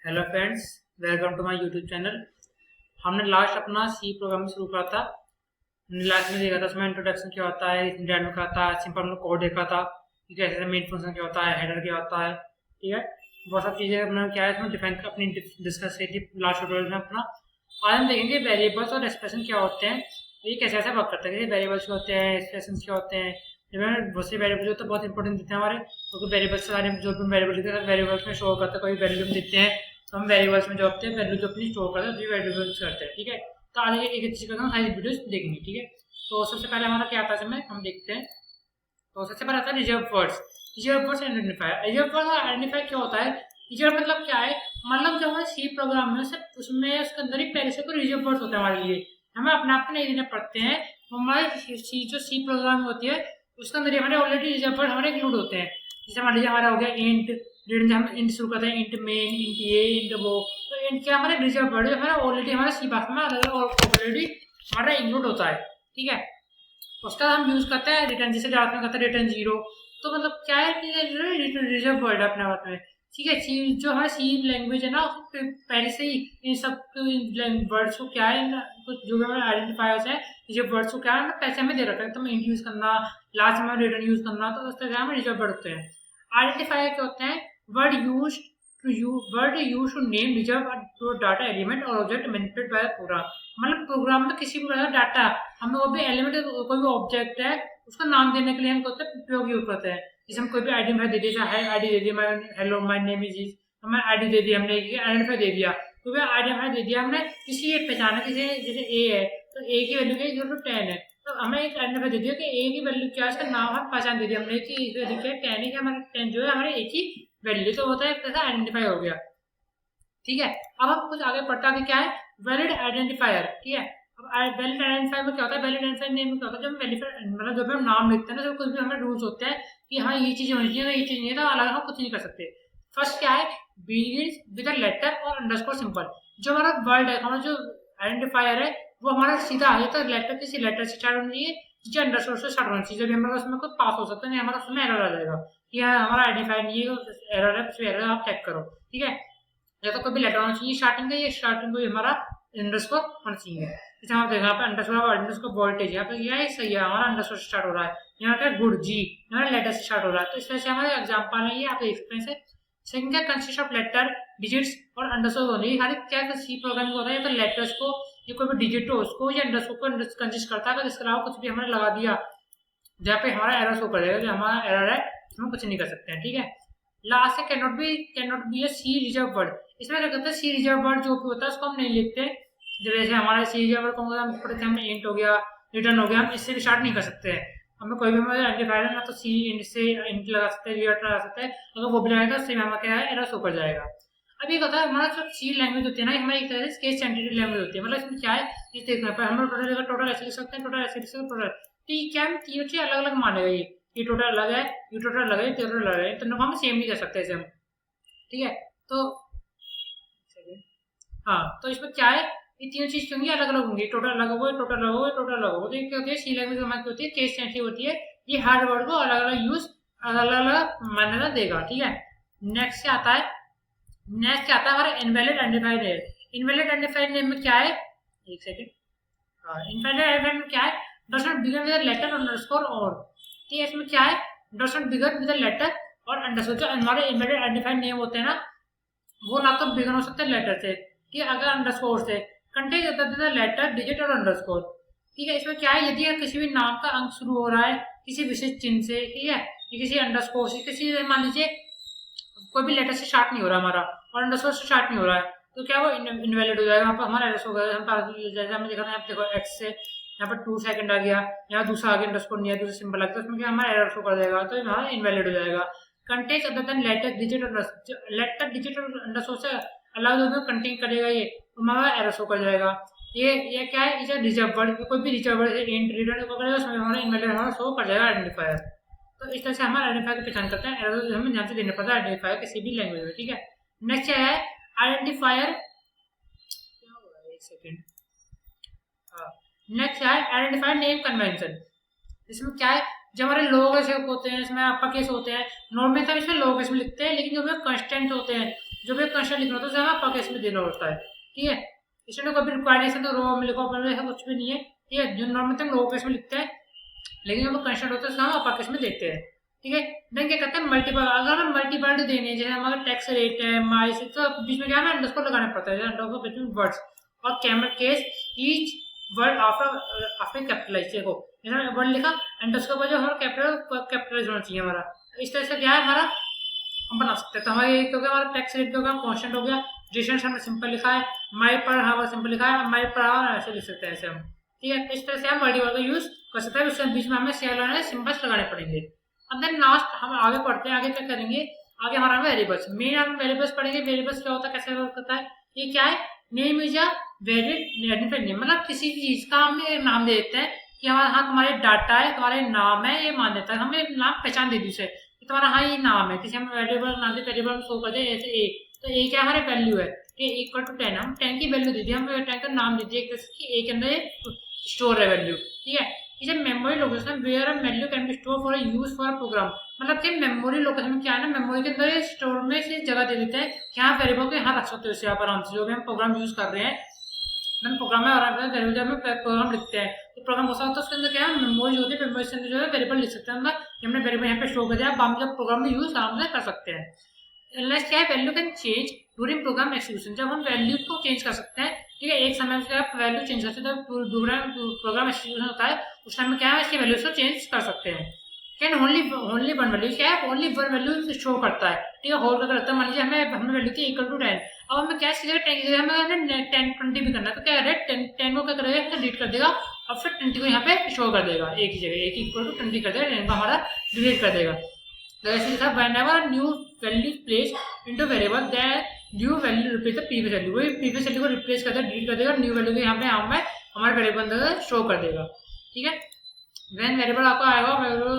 Hello friends, welcome to my YouTube channel. हमने last अपना C programming शुरू करा था। हमने लास्ट में देखा था उसमें इंट्रोडक्शन क्या होता है, इंडेंट क्या होता है, सिंपल हमने कोड देखा था कि कैसे मेन फंक्शन क्या होता है, हेडर क्या होता है। ठीक है, बहुत सारी चीज़ें हमने क्या है इसमें डिफाइन अपनी डिस्कस की थी लास्ट ट्यूटोरियल में अपना। आज हम देखेंगे वेरिएबल्स और एक्सप्रेशन क्या होते हैं, ये कैसे कैसे वर्क करते हैं, वेरिएबल्स क्या होते हैं, एक्सप्रेशन क्या होते हैं। बहुत से वेरिएबल जो तो बहुत इंपॉर्टेंट देते हैं हमारे, क्योंकि वेरिएबल्स सारे जो भी वेरिएबल देते हैं वेरिएबल्स में शो करते हैं, कोई वैल्यू देते हैं तो हम वेरिएबल्स में जो होते हैं वैल्यू जो अपनी स्टोर करते हैं वेरिएबल्स करते हैं। ठीक है, तो आज एक चीज करते हैं, सारी वीडियोस देखेंगे। ठीक है, तो सबसे पहले हमारा क्या आता है इसमें हम देखते हैं। तो सबसे पहले आता है reserve words. Reserve words identifier. Reserve words identify क्या होता है? रिजर्व मतलब क्या है? मतलब जो हमारे सी प्रोग्राम में सिर्फ उसमें उसके अंदर ही पहले से कोई रिजर्व वर्ड्स होते हैं हमारे लिए, हमें अपने आप को नहीं देने पड़ते हैं। हमारे जो सी प्रोग्राम होती है उसके अंदर हमारे ऑलरेडी रिजर्व वर्ड हमारे इंक्लूड होते हैं। जैसे मान लीजिए हमारा हो गया इंट, हम इंट शुरू करते हैं, इंट मेन, इंट ये, इंट वो। तो इंट क्या हमारे रिजर्व वर्ड है, हमारा ऑलरेडी हमारे सी भाषा में ऑलरेडी हमारा इंक्लूड होता है। ठीक है, उसका हम यूज करते हैं रिटर्न, जैसे जावा में करते हैं रिटर्न जीरो। तो मतलब क्या है कि रिजर्व वर्ड है अपने आप में। ठीक है, जो हमारा सी लैंग्वेज है ना पहले से ही इन सब वर्ड्स को क्या है, कुछ जो भी हमारे आइडेंटिफायर्स है रिजर्व वर्ड्स को क्या है पैसे में दे रखा है। तो मैं इंट यूज करना, लास्ट में रिटर्न यूज करना, तो उस तरह हमें रिजर्व वर्ड होते हैं। आइडेंटिफायर क्या होते हैं? Word use to name reserve to data element और ऑब्जेक्ट मैनिपुलेट बाय प्रोग्राम। मतलब प्रोग्राम में किसी भी डाटा हमें वो भी एलिमेंट कोई भी ऑब्जेक्ट है उसका नाम देने के लिए हम उपयोग यूज करते हैं। जैसे हम कोई भी आइडेंटिफाई दे दिया, आईडी दे दिया, हेलो माय नेम इज, हमें आईडी दे दिया, हमने आइडेंटिफाई दे दिया, कोई भी आइडेंटिफाई दे दिया हमने, किसी एक पहचाना, किसी जैसे ए है तो ए की वैल्यू क्या है 0 to 10 है, तो हमें एक आइडेंटिफाई दे दिया कि ए की वैल्यू क्या है, इसका नाम हम पहचान दे दिया हमने कि इस वैल्यू क्या है 10 है, हमारे 10 जो है हमारे ए की वैल्यू, तो होता है कैसा आइडेंटिफाई हो गया। ठीक है, अब हम कुछ आगे पढ़ता है क्या है वैलिड आइडेंटिफायर। ठीक है, अब वैलिड आइडेंटिफायर में क्या होता है, वैलिड आइडेंटिफायर नेम में क्या होता है, जब वेरीफाई मतलब जब हम नाम लिखते हैं ना, जब कुछ भी हमें रूल्स होते हैं कि हाँ ये चीज होनी चाहिए, ये चीज नहीं है, तो अलग हम कुछ नहीं कर सकते। फर्स्ट क्या है, बिगिंस विद अ लेटर और अंडरस्कोर सिंबल। जो हमारा वर्ड है, हमारा जो आइडेंटिफायर है वो हमारा सीधा है तो लेटर, किसी लेटर से स्टार्ट होना चाहिए, जो अंडरस्कोर से स्टार्ट होना चाहिए, जब हमारा उसमें कोई पास हो सकता है, नहीं हमारा उसमें एरर आ जाएगा कि हाँ हमारा आइडेंटिफायर नहीं है, एरर है, उसमें एरर आप चेक करो। ठीक है, या तो कोई भी लेटर होना चाहिए स्टार्टिंग का, ये स्टार्टिंग को हमारा अंडरस्कोर होना चाहिए। जैसे आप देखो यहाँ पे अंडरस्कोर वोल्टेज, यहाँ पे क्या है सही है, हमारा अंडरस्कोर स्टार्ट हो रहा है, यहाँ पे गुड जी हमारा लेटर से स्टार्ट हो रहा है। तो इस तरह से हमारे एग्जांपल है ये, आप देख सकते हैं। सेकंड क्या, कंसिस्ट ऑफ लेटर, डिजिट्स और अंडरस्कोर होने, ये खाली क्या सी प्रोग्रामिंग होता है, तो लेटर्स को या कोई भी डिजिट हो उसको या अंडरस्कोर को कंसिस्ट करता है। इसके अलावा कुछ भी हमने लगा दिया जहाँ पे हमारा एरर शो करेगा, जो हमारा एरर है इसमें कुछ नहीं कर सकते हैं। ठीक है, लास्ट से can not be a C reserve word. इसमें क्या कहते हैं, सी रिजर्व वर्ड जो भी होता है उसको हम नहीं लिखते। जैसे हमारे सी रिजर्व वर्ड को हम पढ़ते हैं, हमने इंट हो गया, रिटर्न हो गया, हम इससे भी स्टार्ट नहीं कर सकते हैं। हमें कोई भी आइडेंटिफायर है ना, तो सी इंट से इंट लगा सकते हैं, रिटर्न लगा सकते हैं, अगर वो भी लगाएगा उससे हमारा क्या है एरर शो कर जाएगा। अब ये कहता है हमारा जो सी लैंग्वेज होती है ना, हमारी एक तरह से केस सेंसिटिव लैंग्वेज होती है। मतलब इसमें क्या है, इस देखने पर हम टोटल ऐसे लिख सकते हैं, टोटल ऐसे लिख सकते हैं, टोटल। तो ये क्या है, तीनों चीज अलग अलग मानेगा, ये टोटल अलग है, ये टोटल अलग है, ये टोटल अलग है, तो हम सेम नहीं कर सकते इसे हम। ठीक है, तो हाँ, तो इसमें क्या है, ये तीनों चीज क्योंकि अलग अलग होंगी, टोटल अलग होगा, टोटल अलग होगा, टोटल अलग होगा। तो ये क्या होती है, सी लैंग्वेज हमारी होती है केस सेंसिटिव होती है, ये हर वर्ड को अलग अलग यूज अलग अलग मान्यता देगा। ठीक है, नेक्स्ट क्या आता है, नेक्स्ट क्या आता है हमारा invalid identifier name. Invalid identifier name में क्या है, एक सेकंड, इनवैलिड आइडेंटिफायर में क्या है, does not begin with letter underscore और। ठीक है, इसमें क्या है, does not begin with letter और अंडरस्कोर। जो हमारे इनवैलिड आइडेंटिफायर नेम होते हैं ना, वो ना तो बिगिन हो सकते हैं लेटर से, ठीक है, अगर अंडरस्कोर से, कंटेन करते लेटर, डिजिट और अंडरस्कोर। ठीक है, इसमें क्या है, यदि किसी भी नाम का अंक शुरू हो रहा है किसी विशेष चिन्ह से, ठीक है, किसी अंडरस्कोर से, किसी मान लीजिए कोई भी लेटर से स्टार्ट नहीं हो रहा हमारा और अंडरस्कोर से स्टार्ट नहीं हो रहा है, तो क्या वो इनवैलिड हो जाएगा, वहाँ पर हमारा एरर होगा। जैसे हमने देखा था यहाँ पे देखो एक्स से यहाँ पर 2 सेकंड आ गया, यहाँ दूसरा आगे अंडरस्कोर नहीं है, दूसरा सिंबल आ गया, तो उसमें क्या हमारा एरर शो कर देगा, तो हमारा इनवैलिड हो जाएगा। Content other than letter, digit और लेटर, डिजिट और अंडरस्कोर से अलग जो कंटेंट करेगा ये, तो हमारा एरर शो कर जाएगा। ये क्या है, इसे रिजर्व वर्ड, कोई भी रिजर्व वर्ड इंट रिटर्न करेगा उसमें हमारा इनवैलिड हमारा शो कर जाएगा आइडेंटिफायर। तो इस तरह से हमारे आइडेंटिफायर की पहचान करते हैं, एरर हमें ध्यान से देना पड़ता है आइडेंटिफायर किसी भी लैंग्वेज में। ठीक है, नेक्स्ट क्या है आइडेंटिफायर, एक सेकेंड, नेक्स्ट है आइडेंटिफायर नेम कन्वेंशन। इसमें क्या है, जब हमारे लोअर केस होते हैं इसमें अपर केस होते हैं, नॉर्मली हम इसमें लोअर केस में लिखते हैं, लेकिन जो भी कंस्टेंट होते हैं जो भी कंस्ट्रक्ट लिखना होता है उसे हमें अपर केस में देना होता है, ठीक है। इसमें कोई भी रिक्वायरमेंट तो रो में लिखो, ऐसा कुछ भी नहीं है, ठीक है। जो नॉर्मल हम लोअर केस में लिखते हैं, लेकिन जो कंस्ट्रक्ट होता है उसका हम अपर केस में देते हैं, ठीक है। देन क्या करते हैं मल्टीपल, अगर हम मल्टीपल देने हैं, जैसे हमारा टैक्स रेट है, माइस, तो बीच में क्या हमें अंडरस्कोर लगाना पड़ता है, अंडरस्कोर बिटवीन वर्ड्स, और camel case each word after capitalize, देखो जैसे वर्ड लिखा अंडरस्कोर पर जो हमारा कैपिटलाइज होना चाहिए हमारा, इस तरह से क्या है हमारा हम बना सकते हैं। तो हमारा ये हो गया, हमारा टैक्स रेट हो गया, कॉन्स्टेंट हो गया, डिस्टेंस हमने सिंपल लिखा है, माई पर हावर सिंपल लिखा है, माई पर हावर ऐसे लिख सकते हैं ऐसे हम, ठीक है। इस तरह से हम मल्टीपल का यूज कर सकते हैं, उसके बीच में हमें शेयर लगाने सिंबल्स लगाने पड़ेंगे। अब देन लास्ट हम आगे पढ़ते हैं, आगे क्या करेंगे, आगे हमारा वेरिएबल्स, मेन हम वेरिएबल्स पढ़ेंगे। वेरिएबल्स क्या होता है, कैसे वर्क करता है, ये क्या है, name is a variable identified name, मतलब किसी चीज का हम एक नाम दे देते हैं कि हमारा हाँ तुम्हारे डाटा है, तुम्हारे नाम है, ये मान देता है, हमें नाम पहचान दे दी उसे, तुम्हारा हाँ ये नाम है, किसी हम वेरिएबल नाम दे, वेरिएबल हम शो कर दे ऐसे ए, तो ए क्या हमारे वैल्यू है, इक्वल टू 10, हम 10 की वैल्यू दे दी, हम 10 का नाम दे दिए कि ए के अंदर स्टोर है वैल्यू, ठीक है। इसे memory location where a value can be store for use for program, मतलब कि मेमोरी लोकेशन में क्या है ना, मेमोरी के अंदर स्टोर में से जगह दे देते हैं कि यहाँ वेरिएबल को यहाँ रख सकते हो, यहाँ पर आराम से जो भी हम प्रोग्राम यूज कर रहे हैं, प्रोग्राम में और वेरिएबल में प्रोग्राम लिखते हैं, तो प्रोग्राम हो सकता है उसके अंदर क्या है मेमोरी होती है, मेमोरी के अंदर जो है वेरिएबल लिख सकते हैं अंदर, हमने वेरिएबल यहाँ पे स्टोर कर दिया, अब हम जब प्रोग्राम में यूज आराम से कर सकते हैं। नेक्स्ट क्या है, value can change during program execution, जब हम वैल्यू को चेंज कर सकते हैं, ठीक है, एक समय में आप वैल्यू चेंज करते हैं, तो प्रोग्राम एक्सिक्यूशन होता है उस टाइम में क्या है इसकी वैल्यूज को चेंज कर सकते हैं। कैन ओनली वन वैल्यू, क्या है ओनली वन वैल्यू शो करता है, ठीक है, होल्ड करता है। मान लीजिए हमें वैल्यू थी इक्वल टू 10, अब हमें क्या इसकी जगह 10 की जगह हमें 10 20 भी करना है, तो क्या करेगा 10 को क्या करेगा डिलीट कर देगा, और फिर 20 को यहाँ पे शो कर देगा, एक ही जगह एक इक्वल टू 20 कर देगा, 10 का हमारा डिलीट कर देगा। ऐसे लिखा whenever new value is placed into variable that new value replace the previous value, वही previous value को रिप्लेस कर देगा, डिलीट कर देगा, न्यू वैल्यू को यहाँ पे हमारे वेरिएबल अंदर शो कर देगा, ठीक है। व्हेन वेरिएबल आपको आएगा,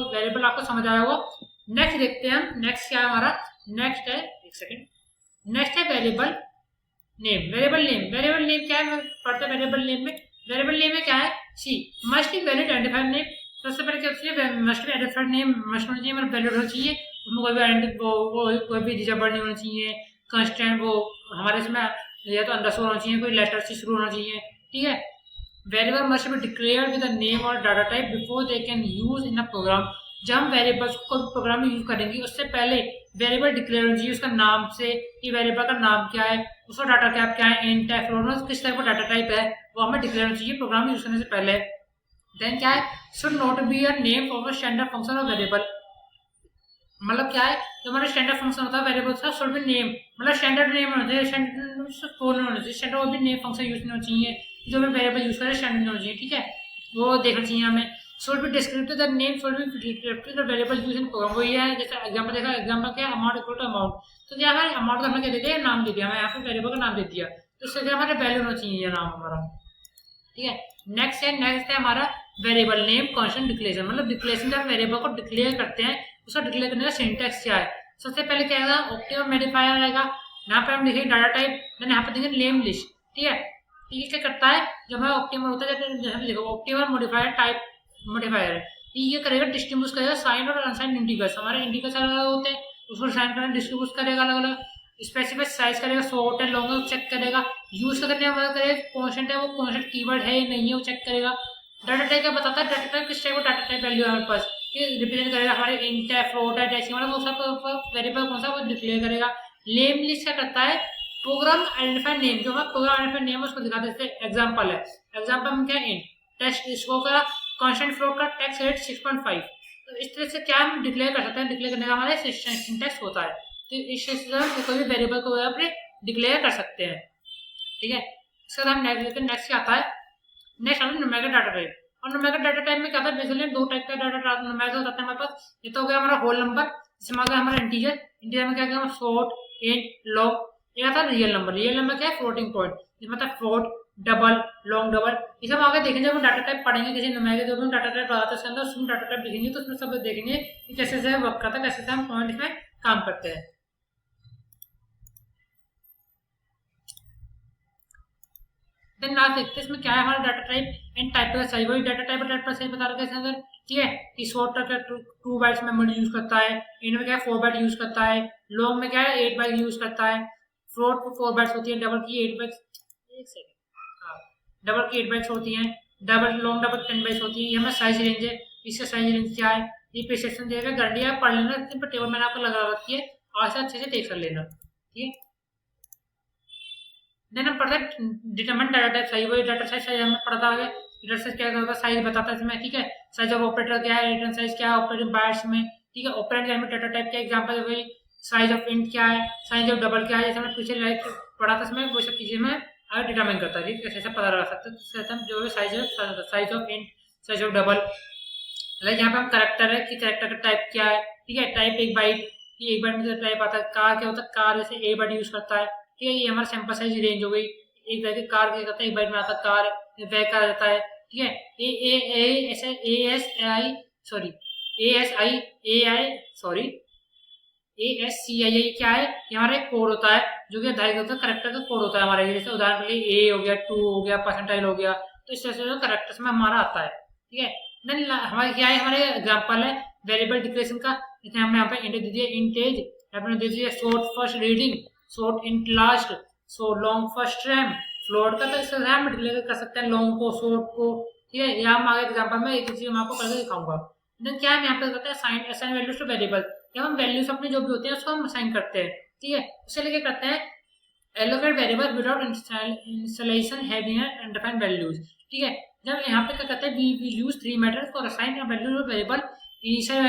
वेरिएबल आपको समझ आया होगा। नेक्स्ट देखते हैं हम, नेक्स्ट क्या है हमारा, नेक्स्ट है एक सेकंड, नेक्स्ट है वेरिएबल नेम। वेरिएबल नेम क्या है, पढ़ते वेरिएबल नेम में, वेरिएबल नेम में क्या है, C must be valid identifier name, सबसे पहले क्या चाहिए, must be identified name, must होना चाहिए, मतलब वैलिड होना चाहिए, उसमें कोई भी कोई भी डिजिबल नहीं होना चाहिए, कांस्टेंट वो हमारे इसमें या तो अंडरस्कोर होना चाहिए, कोई लेटर से शुरू होना चाहिए, ठीक है। Variable must be declared with the name और data type before they can use in a program, जब हम वेरिएबल्स को प्रोग्राम में यूज करेंगे उससे पहले वेरिएबल डिक्लेयर होना चाहिए उसका नाम से, कि वेरिएबल का नाम क्या है, उसका डाटा टाइप क्या है, इंट है, फ्लोट, किस टाइप का डाटा टाइप है, वो हमें डिक्लेयर होना चाहिए प्रोग्राम यूज करने से पहले। देन क्या है, should not be a name for standard function of variable, मतलब क्या है, जो हमारा स्टैंडर्ड फंक्शन होता है वेरिएबल का, शुड बी नेम, मतलब स्टैंडर्ड नेम होना चाहिए, स्टैंडर्ड वो भी नेम फंक्शन यूज नहीं होना चाहिए, जो हमें वेरिएबल यूज करें स्टैंडर्ड होना चाहिए, ठीक है, वो देखना चाहिए हमें। Should be descriptive the name should be descriptive the variable use in program, वही है जैसे एग्जांपल देखा, एग्जांपल क्या अमाउंट इक्वल टू अमाउंट, तो क्या है अमाउंट का हमने क्या दे दिया, नाम दे दिया, हमें यहाँ पे वेरिएबल का नाम दे दिया, तो इससे क्या हमारे वैल्यू होना चाहिए ये नाम हमारा, ठीक है। नेक्स्ट है हमारा वेरिएबल नेम कांस्टेंट डिक्लेरेशन, मतलब डिक्लेरेशन जब वेरिएबल को डिक्लेयर करते हैं उसका डिक्लेयर करने का सिंटैक्स क्या है, सबसे पहले क्या आएगा, ऑप्टिमम मॉडिफायर आएगा, यहाँ पे हम लिखेंगे डाटा टाइप, देन यहाँ पे देंगे नेम लिस्ट, ठीक है। ये क्या करता है, जब हमारा ऑप्टिमम होता है जैसे देखो ऑप्टिमम मॉडिफायर टाइप मॉडिफायर है, ये करेगा डिस्ट्रीब्यूट करेगा साइन और अनसाइन इंटीजर्स, हमारे इंटीजर्स अलग अलग होते हैं उसको साइन करना डिस्ट्रीब्यूट करेगा अलग अलग, स्पेसिफाई साइज करेगा, शॉर्ट है लॉन्ग है वो चेक करेगा, यूज करने में मदद करेगा, कॉन्स्टेंट है वो कॉन्स्टेंट कीवर्ड है या नहीं है वो चेक करेगा, डाटा टाइप क्या बताता है, डाटा टाइप किस टाइप का डाटा टाइप वैल्यू है हमारे पास, ये रिप्रेजेंट करेगा हमारे इंट है, फ्लोट है, डेसिमल वो सब वेरिएबल कौन सा वो डिक्लेयर करेगा। नेम लिस्ट क्या करता है, प्रोग्राम आइडेंटिफायर नेम, जो हमारा प्रोग्राम आइडेंटिफायर नेम है उसको दिखाते हैं, एग्जांपल है, एग्जांपल में क्या इंट टेस्ट इसको करा, कांस्टेंट फ्लोट का टैक्स रेट 6.5, तो इस तरह से क्या हम डिक्लेयर कर सकते हैं, डिक्लेयर करने का हमारा सिंटैक्स होता है, तो इस तरह से कोई भी वेरिएबल को अपने डिक्लेयर कर सकते हैं, ठीक है। इसके बाद हम नेक्स्ट क्या आता है, नेक्स्ट आता है न्यूमेरिकल डाटा टाइप, और न्यूमेरिकल डाटा टाइप में क्या होता है, बेसिकली दो टाइप का डाटा न्यूमेरिकल होता है हमारे पास, ये तो हो गया हमारा होल नंबर, जिसमें आ गया हमारा इंटीजर, इंटीजर में क्या गया शॉर्ट, इंट, लॉन्ग, ये आता है रियल नंबर क्या है फ्लोटिंग पॉइंट, जिसमें मतलब फ्लोट, डबल, लॉन्ग डबल, ये सब आगे देखेंगे जब हम डाटा टाइप पढ़ेंगे, किसी न्यूमेरिकल जो भी हम डाटा टाइप पढ़ाते हैं उसके अंदर उसमें डाटा टाइप लिखेंगे तो उसमें सब देखेंगे कि कैसे से वर्क करता है, कैसे से हम पॉइंट में काम करते हैं। देन लास्ट देखते हैं इसमें क्या है हमारा डाटा टाइप एंड टाइप का सही, वही डाटा टाइप और टाइप का सही बता रखा है इसके अंदर, ठीक है। कि शॉर्ट का 2 बाइट्स मेमोरी यूज करता है, इंट में क्या है 4 बाइट यूज करता है, लॉन्ग में क्या है 8 बाइट यूज करता है, फ्लोट को 4 बाइट्स होती है, डबल की 8 बाइट्स, एक सेकंड, हाँ, डबल की 8 बाइट्स होती हैं, डबल लॉन्ग डबल 10 बाइट्स होती है। ये हमारा साइज रेंज है। इसका साइज रेंज क्या है, ये प्रिसेप्शन देगा, गारंटी आप पढ़ लेना, पर टेबल मैंने आपको लगा रखी है, आज से अच्छे से देख कर लेना, ठीक है। देन हम पढ़ते हैं डिटरमाइन डाटा टाइप साइज, वही डाटा साइज हमें पढ़ता है, डाटा साइज क्या होता है, साइज बताता है इसमें, ठीक है। साइज ऑफ ऑपरेटर क्या है, रिटर्न साइज क्या है ऑपरेटिंग बाइट्स में, ठीक है। ऑपरेंड में डाटा टाइप क्या एग्जांपल है, वही साइज ऑफ इंट क्या है, साइज ऑफ डबल क्या है, जैसे हमने पीछे लाइक पढ़ा था इसमें, वो सब चीजें में अगर डिटरमाइन करता है, ठीक है, कैसे पता लगा सकते हैं, तो हम जो है size of int, size of double, like यहाँ पे हम करेक्टर है कि करेक्टर का टाइप क्या है, ठीक है। टाइप एक बाइट, ये एक बाइट में टाइप आता है। कार क्या होता है, कार जैसे ए बाइट यूज करता है, ठीक है। ये हमारा सैंपल साइज रेंज हो गई, एक बाइट कार क्या करता है, एक बाइट में आता है कार, वह कार रहता है, ठीक है। ए ए ए ऐसे A S I sorry A S I A I sorry A S C I I क्या है, ये हमारा एक कोड होता है जो कि आधारित होता है, करेक्टर का कोड होता है हमारा। जैसे उदाहरण के लिए ए हो गया, 2 हो गया, परसेंटाइल हो गया, तो इस तरह से करेक्टर्स में हमारा आता है, ठीक है। देन हमारे क्या है, हमारे एग्जांपल है वेरिएबल डिक्लेरेशन का, जैसे हमने यहाँ पे इंट दे दिया, इंट एज, आपने दे दिया short first reading, short int last, so long first RAM, float का तो इस तरह हम डिक्लेयर कर सकते हैं, लॉन्ग को, शॉर्ट को, ठीक है। यहाँ हम आगे एग्जांपल में एक चीज मैं आपको करके दिखाऊंगा। देन क्या हम यहाँ पे करते हैं, sign assign values to variable, जब हम वैल्यूज अपने जो भी होते हैं उसको हम असाइन करते हैं, ठीक है। उससे लेके करते हैं allocate variable without installation having undefined values, ठीक है। जब यहाँ पे क्या करते हैं, we use 3 methods for assign a value to variable, initial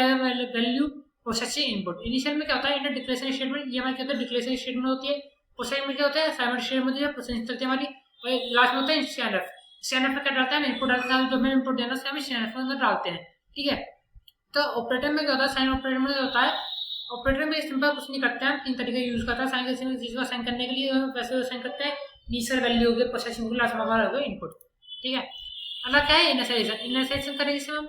value, processing input। Initial में क्या होता है, इंटर डिक्लेरेशन स्टेटमेंट, ये हमारी क्या होता है डिक्लेरेशन स्टेटमेंट होती है। प्रोसेसिंग में क्या होता है, असाइनमेंट स्टेटमेंट होती है, प्रोसेसिंग चलती है हमारी, और लास्ट में होता है स्कैनफ। स्कैनफ में क्या डालते हैं, इनपुट डालते हैं, जो हमें इनपुट देना है हम स्कैनफ में डालते हैं, ठीक है। तो ऑपरेटर में क्या होता है, साइन ऑपरेटर में होता है, ऑपरेटर में सिंपल कुछ नहीं करते हैं, 3 तरीके यूज करता है साइन, किसी चीज को साइन करने के लिए वैसे साइन करते हैं, इनिशियल वैल्यू हो गया, प्रोसेसिंग लास्ट में हमारा हो गया इनपुट, ठीक है। अगला क्या है, इनिशियलाइजेशन। इनिशियलाइजेशन करेंगे इसमें हम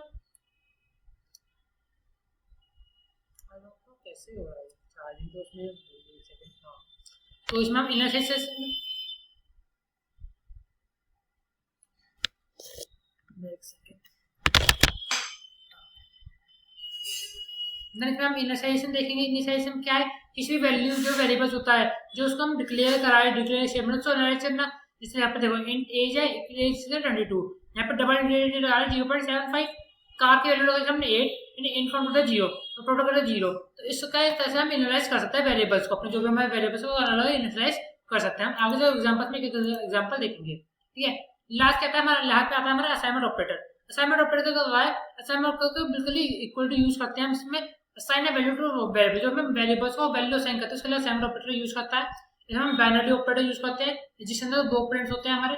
कैसे हो रहा है चार्जिंग, तो उसमें तो इसमें हम इनिशियलाइजेशन इसमें हम इनिशियलाइजेशन देखेंगे। इनिशियलाइजेशन क्या है, किसी भी वैल्यू जो वेरिएबल्स होता है जो उसको हम डिक्लेयर कराए, डिक्लेयर स्टेटमेंट तो एनालाइज करना। जैसे यहाँ पे देखो इंट एज है, एज है 22, यहाँ पे डबल इंटीजर आ रहा है 0.75, कार की वैल्यू लगाई हमने 8, इन फ्रंट होता है 0, तो टोटल करता है 0। तो इसका एक तरह से हम एनालाइज कर सकते हैं वेरिएबल्स को, अपने जो भी हमारे वेरिएबल्स को अलग एनालाइज कर सकते हैं। हम आगे जो एग्जांपल्स में एग्जांपल देखेंगे, ठीक है। लास्ट क्या आता है हमारा, यहाँ पे आता है हमारा असाइनमेंट ऑपरेटर। असाइनमेंट ऑपरेटर का क्या है, असाइनमेंट ऑपरेटर को बिल्कुल इक्वल टू यूज करते हैं हम इसमें, assign a value two variable, जो हम वेरिएबल्स को वैल्यू असाइन करते हैं उसके लिए असाइनमेंट ऑपरेटर यूज करता है। जैसे हम बाइनरी ऑपरेटर यूज करते हैं जिसके अंदर 2 प्रिंट्स होते हैं हमारे,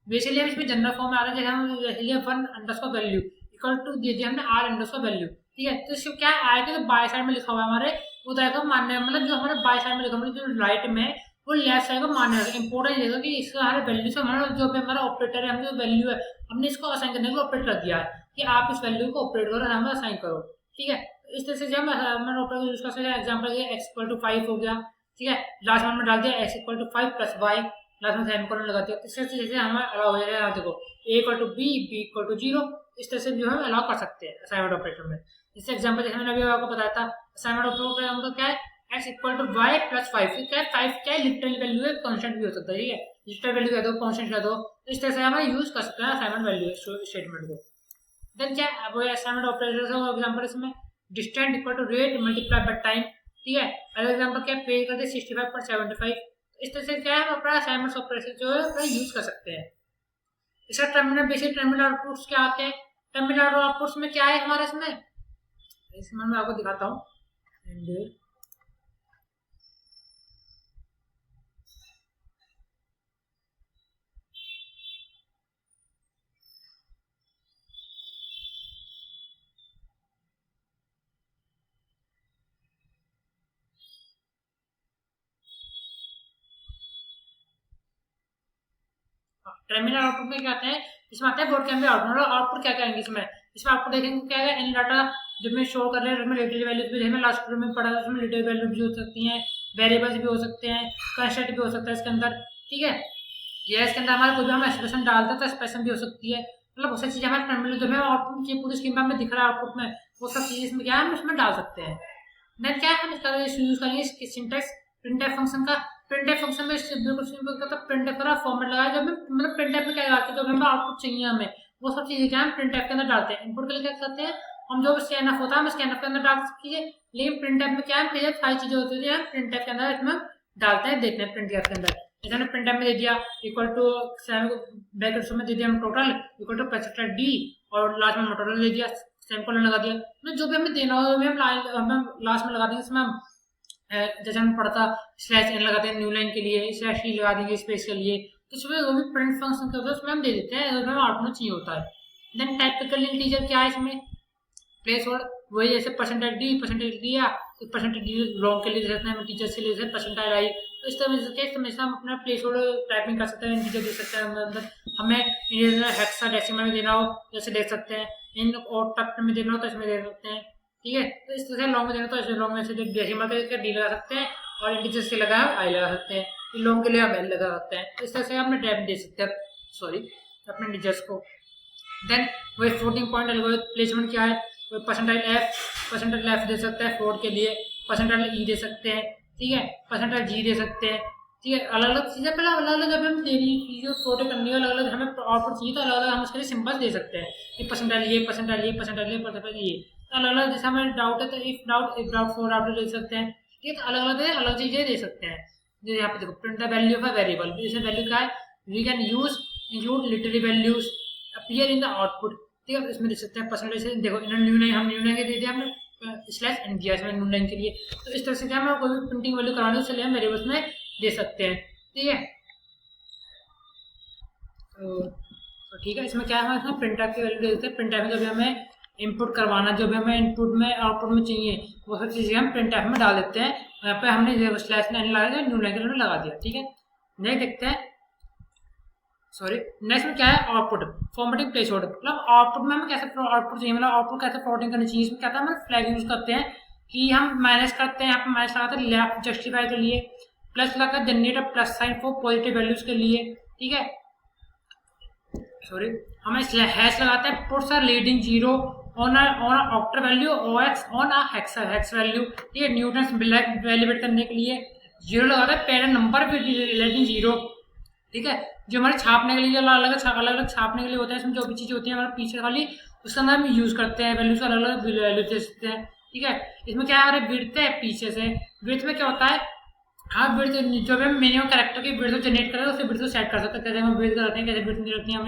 बेसिकली हम इसमें जनरल फॉर्म में आ रहा है, जैसे हम basically 1 underscore value equal to दे दिया हमने r अंडरस्कोर वैल्यू, ठीक है। तो इसको क्या आएगा, तो बाय साइड में लिखा हुआ है हमारे, वो जाएगा मानने, मतलब जो हमारे बाय साइड में लिखा, मतलब जो राइट में वो लेफ्ट साइड को मानने रखा। इंपॉर्टेंट ये कि इसका हमारे वैल्यू से हमारा जो भी हमारा ऑपरेटर है, हमने जो वैल्यू है हमने इसको असाइन करने को ऑपरेट कर दिया है कि आप इस वैल्यू को ऑपरेट करो, हमें असाइन करो, ठीक है। इस तरह से जब मैंने ऑपरेटर यूज कर सकते हैं, एग्जांपल ये x = 5 हो गया, ठीक है। लास्ट में डाल दिया x = 5 + y, लास्ट में सेमीकोलन लगा दिया। इस तरह से जैसे हमें अलाउ हो जाएगा, देखो a = b, b = 0, इस तरह से जो हम अलाउ कर सकते हैं असाइनमेंट ऑपरेटर में। इस एग्जांपल जैसे मैंने अभी आपको बताया था, असाइनमेंट ऑपरेटर हम तो क्या है, x = y + 5, क्या है 5 क्या है लिटरल वैल्यू है, कांस्टेंट भी हो सकता है, ठीक है। लिटरल वैल्यू कह दो, कांस्टेंट कह दो, तो इस तरह से हम यूज कर सकते हैं असाइनमेंट वैल्यू स्टेटमेंट को। देन क्या अब असाइनमेंट ऑपरेटर का एग्जांपल इसमें distance = rate multiply by time, ठीक है। अगला एग्जांपल क्या पेज करते 65.75, इस तरह से क्या है हम अपना असाइनमेंट ऑपरेटर जो है अपना यूज कर सकते हैं। इसका टर्मिनल बेसिक टर्मिनल आउटपुट्स क्या आते हैं, टर्मिनल आउटपुट्स में क्या है हमारे इसमें मैं आपको दिखाता हूँ। टर्मिनल आउटपुट में क्या आते हैं, इसमें आता है बोर्ड कैम आउटपुट। आउटपुट क्या करेंगे इसमें आउटपुट देखेंगे क्या है, इन डाटा जब मैं शो कर रहे हैं उसमें रिलेटिव वैल्यूज भी, हमें लास्ट में पढ़ा था उसमें रिलेटिव वैल्यू भी हो सकती हैं, वेरिएबल्स भी हो सकते हैं, कांस्टेंट भी हो सकता है इसके अंदर, ठीक है। ये इसके अंदर हमारा कोई भी हम एक्सप्रेशन डालते हैं तो एक्सप्रेशन भी हो सकती है, मतलब बहुत सारी चीजें हमारे टर्मिनल जो है आउटपुट की पूरी स्क्रीन पर हमें दिख रहा है आउटपुट में, वो सब चीजें इसमें क्या है हम इसमें डाल सकते हैं। देन क्या है हम इसका यूज करेंगे सिंटेक्स प्रिंटफ फंक्शन का, प्रिंटफ फंक्शन में बिल्कुल सिंपल करता है, प्रिंटफ का फॉर्मेट लगाया जब मतलब प्रिंटफ में क्या करते हैं, जो हमें आउटपुट चाहिए हमें वो सब चीजें क्या हम प्रिंटफ के अंदर डालते हैं। इनपुट के लिए क्या करते हैं हम, जो स्कैनफ होता है हम स्कैनफ के अंदर डाल सकते हैं, लेकिन प्रिंटफ में क्या है सारी चीजें होती है हम प्रिंटफ के अंदर इसमें डालते हैं, देखते हैं प्रिंटफ के अंदर। जैसे हमने प्रिंटफ में दे दिया इक्वल टू ब्रैकेट्स में दे दिया हम total equal to parameter D और लास्ट में टोटल दे दिया, सेमीकोलन लगा दिया। तो जो भी हमें देना हो भी हम लास्ट में लगा देंगे। इसमें हम जैसे हमने पढ़ा था स्लैश एन लगाते हैं न्यू लाइन के लिए, स्लैश टी लगा देंगे स्पेस के लिए, तो इसमें वो भी प्रिंट फंक्शन के होता है उसमें हम दे देते हैं, हमें आउटपुट चाहिए होता है। देन टाइपिकल इंटीजर क्या है इसमें, प्लेस होल्डर वही जैसे परसेंटेज दिया तो परसेंटेज डी लॉन्ग के लिए दे सकते हैं, हम टीचर से ले सकते हैं परसेंटाइल आई, तो इस तरह से हम अपना प्लेस होल्डर टाइपिंग कर सकते हैं, इंटीजर दे सकते हैं अंदर। हमें हेक्साडेसिमल में देना हो जैसे दे सकते हैं, इन ऑक्टल में देना हो तो इसमें दे सकते हैं, ठीक है। तो इस तरह से लॉन्ग में देना तो ऐसे लॉन्ग में से डेसिमल करके डी लगा सकते हैं और इंटीजर से लगा आई लगा सकते हैं, लॉन्ग के लिए हम एल लगा सकते हैं। तो इस तरह से अपने टाइप दे सकते हैं अपने इंटीजर्स को। देन वही फ्लोटिंग पॉइंट एल्गोरिथम प्लेसमेंट क्या है, परसेंटाइल एफ दे सकते हैं फ्लोट के लिए, परसेंटाइल ई दे सकते हैं, ठीक है, परसेंटाइल जी दे सकते हैं, ठीक है। अलग अलग चीज़ें पहले अलग अलग अभी हम दे रही चीज़ें फ्लोट करनी है, अलग अलग हमें आउटपुट चाहिए तो अलग अलग हम उसके लिए सिंबल्स दे सकते हैं कि परसेंटाइल ये परसेंटाइल ये परसेंटाइल ये परसेंटाइल ये, तो अलग अलग जैसे हमें डाउट है तो इफ डाउट फोर डाउट दे सकते हैं, ठीक है। तो अलग अलग चीज़ें दे सकते हैं। जो यहाँ पे देखो print the value of a variable, जैसे वैल्यू क्या है we can use include literary values appear in the output, ठीक है। इसमें देख सकते हैं परसेंटेज देखो इन्होंने न्यू लाइन हम न्यू लाइन के दे दिया हमने स्लैश एन दिया इसमें न्यू लाइन के लिए, तो इस तरह से क्या हम कोई भी प्रिंटिंग वैल्यू कराने उसके लिए हम वेरिएबल्स में दे सकते हैं, ठीक है। तो ठीक है, इसमें क्या है इसमें प्रिंट टाइप की वैल्यू दे देते हैं, प्रिंट टाइप में जो भी हमें इनपुट करवाना जो भी हमें इनपुट में आउटपुट में चाहिए वो सब चीज़ें हम प्रिंट टाइप में डाल देते हैं। यहाँ पे हमने स्लैश एन लगा दिया न्यू लाइन के लिए लगा दिया, ठीक है। नेक्स्ट देखते हैं नेक्स्ट में क्या है आउटपुट फॉर्मेटिंग प्लेस होल्डर, मतलब आउटपुट में हमें कैसे आउटपुट चाहिए, मतलब आउटपुट कैसे फ्लोटिंग करनी चाहिए। इसमें क्या था हम फ्लैग यूज करते हैं कि हम माइनस करते हैं, यहाँ पे माइनस लगाते हैं लेफ्ट जस्टिफाई के लिए, प्लस लगाते हैं generate a plus sign for positive values के लिए, ठीक है। हमें हैश लगाते हैं puts are leading zero on octal value OX on a hex value, ठीक है। न्यूटन्स ब्लैक वैल्यूएट करने के लिए जीरो लगाता है parent number with leading zero, ठीक है। जो हमारे छापने के लिए अलग अलग छापने के लिए होता है, इसमें जो भी चीज़ें होती है हमारे पीछे वाली उसका नाम हम यूज़ करते हैं, वैल्यूज का अलग अलग वैल्यू दे सकते हैं, ठीक है। इसमें क्या है हमारे विड्थ है पीछे से, विड्थ में क्या होता है हाँ विड्थ जो भी हम मिनिमम कैरेक्टर की विड्थ जनरेट करें उससे विड्थ को सेट कर सकते हैं, कैसे हम विड्थ करते हैं कैसे विड्थ नहीं रखते हैं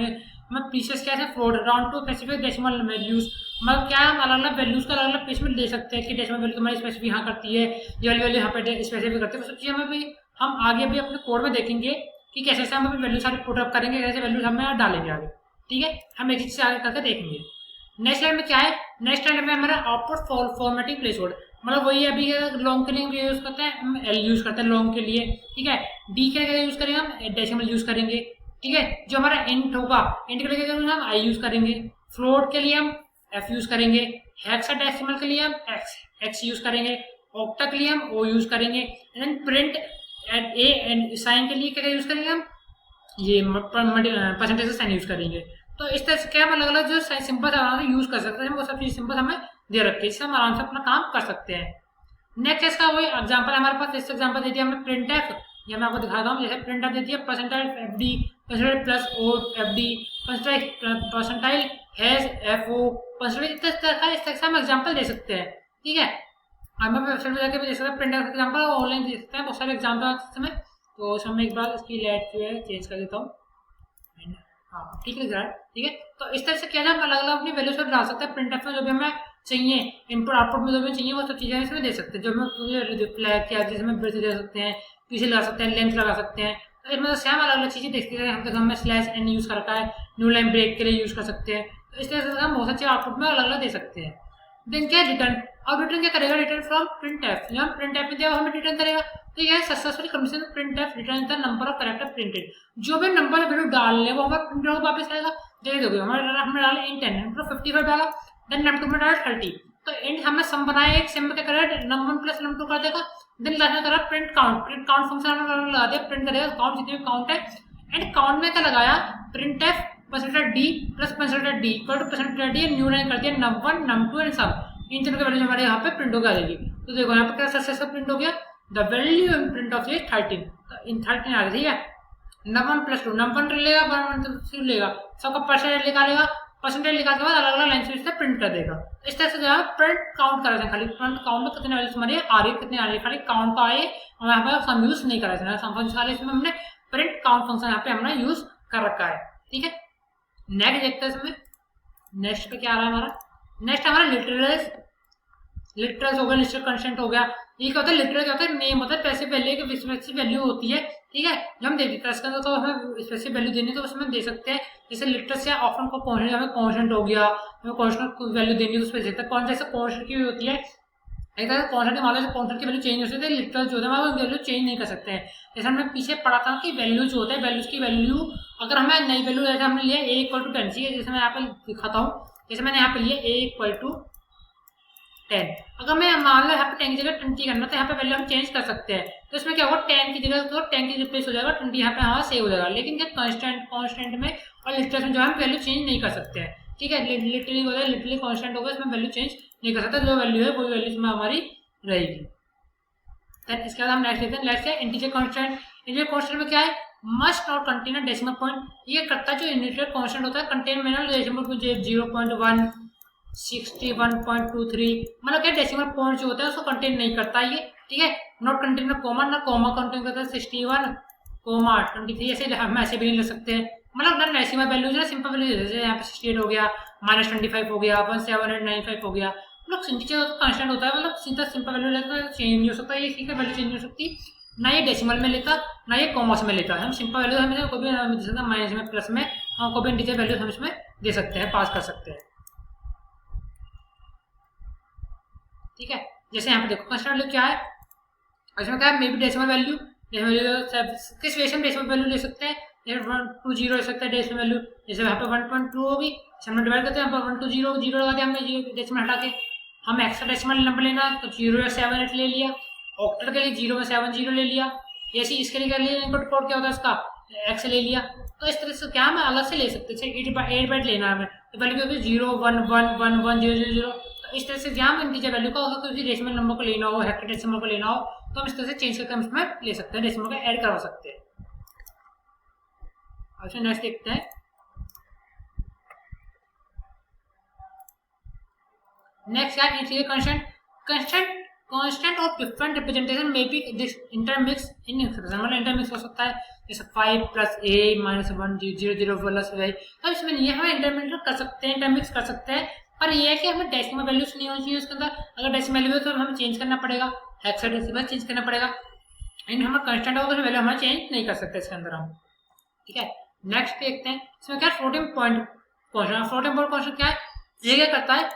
हमें पीछे क्या है float round to specific decimal values, मतलब क्या हम अलग अलग वैल्यूज का अलग अलग प्लेसमेंट दे सकते हैं कि डेसिमल वैल्यू हमारी स्पेसिफिक यहाँ करती है, ये वाली वैल्यू यहाँ पे स्पेसिफिक करती है। वो सब चीज़ हमें भी हम आगे भी अपने कोड में देखेंगे कि कैसे से हम अपनी वैल्यू सारी पुट अप करेंगे, कैसे वैल्यूज हम यहाँ डालेंगे आगे, ठीक है। हम एक चीज़ से आगे करके देखेंगे। नेक्स्ट लाइन में क्या है, नेक्स्ट लाइन में हमारा आउटपुट फॉर्मेटिंग प्लेस होल्डर, मतलब वही अभी लॉन्ग के लिए यूज करते हैं हम एल यूज करते हैं लॉन्ग के लिए, ठीक है। डी के लिए यूज करेंगे हम डेसिमल यूज करेंगे, ठीक है। जो हमारा इंट होगा इंट के लिए हम आई यूज करेंगे, फ्लोट के लिए हम एफ यूज करेंगे, हेक्साडेसिमल के लिए हम एक्स यूज करेंगे, ऑक्टा के लिए हम ओ यूज करेंगे, then print A and sign के लिए क्या यूज करेंगे हम ये परसेंटेज साइन यूज करेंगे। तो इस तरह से क्या हम अलग अलग जो सिंपल आराम से यूज कर सकते हैं, वो सब चीज सिंपल हमें दे रखी है, इससे हम आराम से अपना काम कर सकते हैं। नेक्स्ट इसका वही एग्जांपल हमारे पास, इस एग्जांपल दे दिया हमने प्रिंट एफ, ये मैं आपको दिखाता हूँ। जैसे प्रिंट एफ दे दिया percentile F D, percentile plus O F D, percentile has F O, percentile इस तरह से हम एग्जाम्पल दे सकते हैं, ठीक है। हम वेबसाइट में जाकर भी देख सकते हैं, प्रिंट एफ एग्जाम्पल ऑनलाइन दे सकते हैं, बहुत सारे एग्जाम्पल समय। तो उसमें एक बार इसकी लाइट जो है चेंज कर देता हूँ, हाँ ठीक है, ठीक है। तो इस तरह से क्या है हम अलग अलग अपनी वैल्यूज पर डाल सकते हैं प्रिंट एफ में, जो भी हमें चाहिए इनपुट आउटपुट में जो भी चाहिए वो सब चीज़ें इसमें दे सकते हैं। जो हमें फ्लैग क्या जिसमें ब्रेथ दे सकते हैं, पीछे लगा सकते हैं, लेंथ लगा सकते हैं, तो इसमें सेम अलग अलग चीज़ें देखते हैं। हम तक हमने स्लैश एन यूज़ कर रखा है, न्यू लाइन ब्रेक के लिए यूज़ कर सकते हैं। तो इस तरह से हम बहुत अच्छे आउटपुट में अलग अलग दे सकते हैं। देन क्या रिटर्न, अब रिटर्न क्या करेगा, रिटर्न फ्रॉम प्रिंट एफ, जब हम प्रिंट एफ में दिया हमें रिटर्न करेगा, तो यह successfully completion print F return the number of character printed. जो भी नंबर वैल्यू डाल ले वो हमारे प्रिंटर को वापस आएगा। जैसे देखो हमारे हमने डाला इन 10 नंबर 55 डाला, देन नम 2 में डाला 30, तो इंट हमने सम बनाया, एक सम में क्या करेगा नम 1 प्लस नम 2 कर देगा। देन लास्ट में करा प्रिंट काउंट फंक्शन हमने लगा दिया, प्रिंट करेगा काउंट जितने भी काउंट है, एंड काउंट में क्या लगाया print F percentage D plus percentage D equal to percentage D, new line कर दिया num1 num2 एंड सम, इन तीनों की वैल्यू हमारे यहाँ पे प्रिंट होकर आ जाएगी। तो देखो यहाँ पे क्या सक्सेसफुल प्रिंट हो गया, the value in print of ये 13, इन 13 आ गया, ठीक है। नंबर प्लस 2 नंबर लेगा, 1 लेगा, सबका परसेंटेज निकालेगा, परसेंटेज निकालने के बाद अलग अलग लाइन से प्रिंट कर देगा। इस तरह से जो है प्रिंट काउंट कर रहे हैं, खाली प्रिंट काउंट में कितने वैल्यूज हमारे आ रही है, कितने आ रही है, खाली काउंट का आए, और यहाँ पर सम यूज नहीं कर रहे हैं, सम फंक्शन वाले इसमें हमने प्रिंट काउंट फंक्शन यहाँ पे हमने यूज कर रखा है, ठीक है। नेक्स्ट देखते हैं इसमें, नेक्स्ट पे क्या आ रहा है हमारा, नेक्स्ट हमारा लिटरल्स, लिटरल्स हो गया, लिटरल कंस्टेंट हो गया। ये क्या होता है, लिटरल क्या होता है, नेम होता है, पैसे वैल्यू की स्पेसिफिक वैल्यू होती है, ठीक है, जो हम दे देते हैं इसके अंदर, तो हमें स्पेसिफिक वैल्यू देनी तो उसमें दे सकते हैं। जैसे लिटरल से ऑप्शन को कॉन्स्टेंट, हमें कॉन्स्टेंट हो गया, हमें कॉन्स्टेंट को वैल्यू देनी है, उस पर देते हैं। कौन जैसे कॉन्स्टेंट की होती है, एक तरह से कॉन्स्टेंट मान लो कॉन्स्टेंट की वैल्यू चेंज हो सकती है, लिटरल जो होता है वो वैल्यू चेंज नहीं कर सकते हैं। जैसे हमने पीछे पढ़ा था कि वैल्यू जो होता है, वैल्यूज की वैल्यू अगर हमें नई वैल्यू, जैसे हमने लिया a = 10, ठीक है, जैसे मैं यहाँ पे दिखाता हूँ, जैसे मैंने यहाँ पे लिया a = 10, अगर मैं मान लो यहाँ पे 10 की जगह 20 करना, तो यहाँ पे वैल्यू हम चेंज कर सकते हैं। तो इसमें क्या होगा, 10 की जगह तो 10 की रिप्लेस हो जाएगा, 20 यहाँ पे हमारा सेव हो जाएगा। लेकिन क्या कांस्टेंट में और लिटरल में जो है हम वैल्यू चेंज नहीं कर सकते हैं, ठीक है। लिटरली हो जाए, लिटरली कांस्टेंट होगा, इसमें वैल्यू चेंज नहीं कर सकता, जो वैल्यू है वो वैल्यू इसमें हमारी रहेगी। देन इसके बाद हम नेक्स्ट देखते हैं, नेक्स्ट है इंटीजर कांस्टेंट। इंटीजर कांस्टेंट में क्या है, must not contain a decimal point. ये करता है जो इंटीजर कांस्टेंट होता है, कंटेन में ना डेसिमल पॉइंट 0.1 61.23, मतलब क्या डेसिमल पॉइंट जो होता है उसको कंटेन नहीं करता ये, ठीक है। नॉट कंटेन कोमा, ना कोमा कंटेन करता है 61,23, ऐसे हम ऐसे भी नहीं ले सकते हैं, मतलब ना डेसिमल वैल्यू जो है सिंपल वैल्यू, जैसे यहाँ पे 68 हो गया, -25 हो गया, 17895 हो गया, मतलब इंटीजर कांस्टेंट होता है, मतलब सीधा सिंपल वैल्यू लेता है, चेंज नहीं हो सकता ये, ठीक है, वैल्यू चेंज नहीं हो सकती, ना ये डेसिमल में लेता, ना ये कॉमर्स में लेता है। हम सिंपल वैल्यू हमें कोई भी दे सकते हैं, माइनस में, प्लस में, हम कोई भी इंटीजर वैल्यू हम इसमें दे सकते हैं, पास कर सकते हैं, ठीक है। जैसे यहाँ पे देखो कांस्टेंट वैल्यू क्या है, इसमें क्या है, मे बी डेसिमल वैल्यू, किस वेशन डेसिमल वैल्यू ले सकते हैं, 120 ले सकते हैं डेसिमल वैल्यू, जैसे यहाँ पे 1.2 होगी, हमने डिवाइड करते हैं, 120 जीरो लगा दिया हमने डेसिमल हटा के, हम एक्स्ट्रा डेसिमल नंबर लेना तो 0 या 7 ले लिया, ऑक्टल के लिए 0 में 7 0 ले लिया, ऐसे इसके लिए कर लिया, इनपुट कोड क्या होता है इसका x ले लिया। तो इस तरह से क्या हम अलग से ले सकते हैं, 8 बाइट लेना है हमें, तो वैल्यू होगी 0 1 1 1 1 0 0 0। तो इस तरह से जहाँ हम इंटीजर वैल्यू का अगर किसी डेसिमल नंबर को लेना हो, हेक्साडेसिमल को लेना हो, तो हम इस तरह से चेंज करके हम इसमें ले सकते हैं, डेसिमल को ऐड करवा सकते हैं। अच्छा नेक्स्ट देखते हैं, नेक्स्ट क्या, integer constant constant of different representation में भी इंटरमिक्स इन एक्सप्रेशन, मतलब इंटरमिक्स हो सकता है, जैसे 5 + a - 1 0 0 प्लस y। अब इसमें नहीं है, हम इंटरमिक्स कर सकते हैं, इंटरमिक्स कर सकते हैं, पर यह है कि हमें डेसिमल वैल्यूज नहीं होनी चाहिए उसके अंदर। अगर डेसिमल वैल्यू है तो हमें चेंज करना पड़ेगा, हेक्साडेसिमल चेंज करना पड़ेगा, इन हमारा कांस्टेंट होगा तो वैल्यू हमें चेंज नहीं कर सकते इसके अंदर हम, ठीक है। नेक्स्ट देखते हैं, इसमें क्या floating point constant, floating point constant क्या है, ये क्या करता है,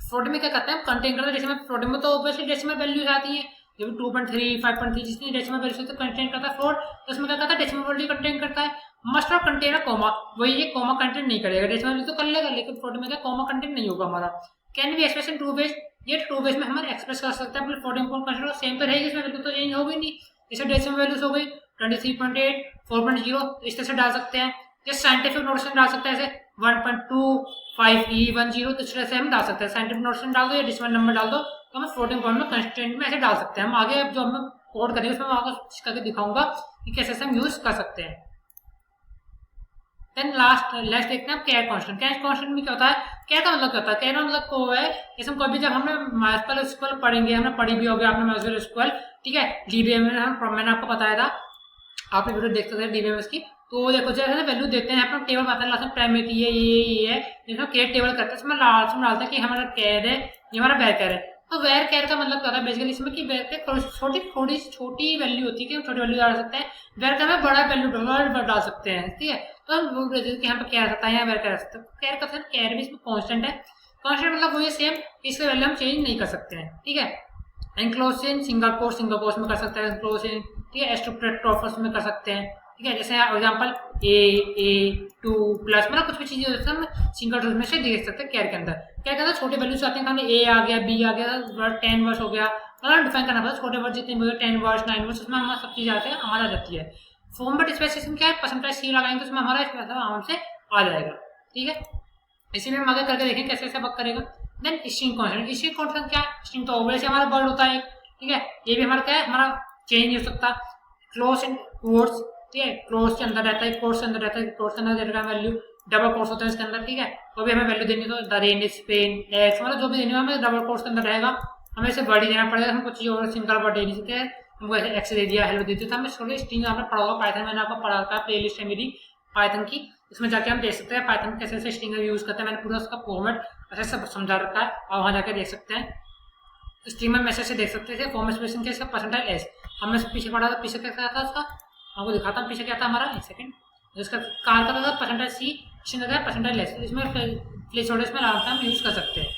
फ्लोटिंग में क्या करता है, कंटेन करता है डेसिमल, फ्लोटिंग में तो ऑब्वियसली डेसिमल वैल्यूज आती है, जब 2.3 5.3 जितनी डेसिमल वैल्यू से कंटेन करता है फ्लोट, तो उसमें क्या करता है, डेसिमल वैल्यू कंटेन करता है, must not contain a comma, वही ये कॉमा कंटेन नहीं करेगा, डेसिमल वैल्यू तो कर लेगा, लेकिन फ्लोटिंग में क्या कॉमा कंटेन नहीं होगा हमारा। Can be express in 2 ways, ये 2 वेज में हम एक्सप्रेस कर सकते हैं, फ्लोटिंग पॉइंट कांस्टेंट सेम तो रहेगी, इसमें वैल्यू तो चेंज होगी नहीं, जैसे डेसिमल वैल्यूज हो गई 23.8 4.0, इस तरह से डाल सकते हैं, या साइंटिफिक नोटेशन डाल सकते हैं, जैसे 1.25e10, तो इस तरह से हम डाल सकते हैं, साइंटिफिक नोटेशन डाल दो या डेसिमल नंबर डाल दो, तो हम फ्लोटिंग पॉइंट में कंस्टेंट में ऐसे डाल सकते हैं। हम आगे जो हम कोड करेंगे उसमें मैं आपको करके दिखाऊंगा कि कैसे से हम यूज कर सकते हैं। देन लास्ट देखते हैं कैर कांस्टेंट। कैर कांस्टेंट में क्या होता है, कैर का मतलब क्या होता है, कैर का मतलब को है, जैसे हम कभी जब हमने मैथमेटिकल स्क्वायर पढ़ेंगे, हमने पढ़ी भी होगी आपने मैथमेटिकल स्क्वायर, ठीक है, डीबीएम में मैंने आपको बताया था, आपने वीडियो देख सकते हैं डीबीएमएस की, तो देखो जैसे वैल्यू देते हैं, यहाँ पर टेबल आता है, लास्ट में प्राइम में की ये है, जिसमें कैर टेबल करता है, इसमें लास्ट में डालता है कि हमारा कैर है, ये हमारा वेर कैर है। तो वेर कैर का मतलब क्या होता है बेसिकली, इसमें कि वेर कैर छोटी वैल्यू होती है कि हम छोटी वैल्यू डाल सकते हैं, वेर कैर में बड़ा वैल्यू डाल सकते हैं, ठीक है। तो हम यहाँ पे क्या आ सकता है, यहाँ वेर कैर आ सकते हैं, कैर का कैर भी इसमें कॉन्स्टेंट है, कॉन्स्टेंट मतलब वही सेम, इसकी वैल्यू हम चेंज नहीं कर सकते हैं, ठीक है। एनक्लोज सिंगल कोर्स में कर सकते हैं, एनक्लोज ठीक है, एस्ट्रोप्रोफर्स में कर सकते हैं, ठीक है। जैसे एग्जांपल a2 प्लस, मतलब कुछ भी चीजें होती है हम सिंगल रूट में से देख सकते हैं कैर के अंदर। कैर के अंदर छोटे वैल्यूज आते हैं, हमने a आ गया, b आ गया, 10 वर्स हो गया, मतलब डिफाइन करना पड़ता है, छोटे वर्स जितने भी 10 वर्स 9 वर्स, उसमें हमारा सब चीज आते हैं, हमारा आ जाती है। फॉर्म बट स्पेसिफिकेशन क्या है, परसेंटेज सी लगाएंगे तो उसमें हमारा आराम से आ जाएगा, ठीक है। इसी में हम आगे करके देखें कैसे कैसे वर्क करेगा। Then string constant, string constant क्या है, स्ट्रिंग तो ऑब्वियसली हमारा वर्ड होता है, ठीक है। ये भी हमारा क्या है, हमारा चेंज हो सकता है। क्लोज इन कोर्स, ठीक है, क्लोज के अंदर रहता है, कोर्स के अंदर रहता है, कोर्स के अंदर देने का वैल्यू, डबल कोर्स होता है इसके अंदर, ठीक है। तो भी हमें वैल्यू देनी, तो the rain is pen X, मतलब जो भी देनी हो हमें डबल कोर्स के अंदर रहेगा, हमें इसे वर्ड ही देना पड़ेगा, हम कुछ और सिंगल वर्ड दे नहीं सकते हैं। हमको ऐसे एक्स दे दिया, हेलो दे दिया, तो हमें छोटे स्ट्रिंग आपने पढ़ा होगा पाइथन, मैंने आपको पढ़ा था, प्लेलिस्ट है मेरी पाइथन की, इसमें जाके हम देख सकते हैं पाइथन कैसे कैसे स्ट्रिंग यूज करते हैं, मैंने पूरा उसका फॉर्मेट ऐसे सब समझा रखा है, और वहाँ जाकर देख सकते हैं। स्ट्रिंग में मैसेज से देख सकते थे फॉर्मेट स्पेसिंग के, इसका परसेंटाइल एस, हमने पीछे पढ़ा था, पीछे क्या था उसका, आपको दिखाता हूँ पीछे क्या था हमारा, एक सेकंड, जिसका कार का था परसेंटाइल सी, परसेंटाइल एस, इसमें प्लेस होल्डर्स में आराम से हम यूज कर सकते हैं।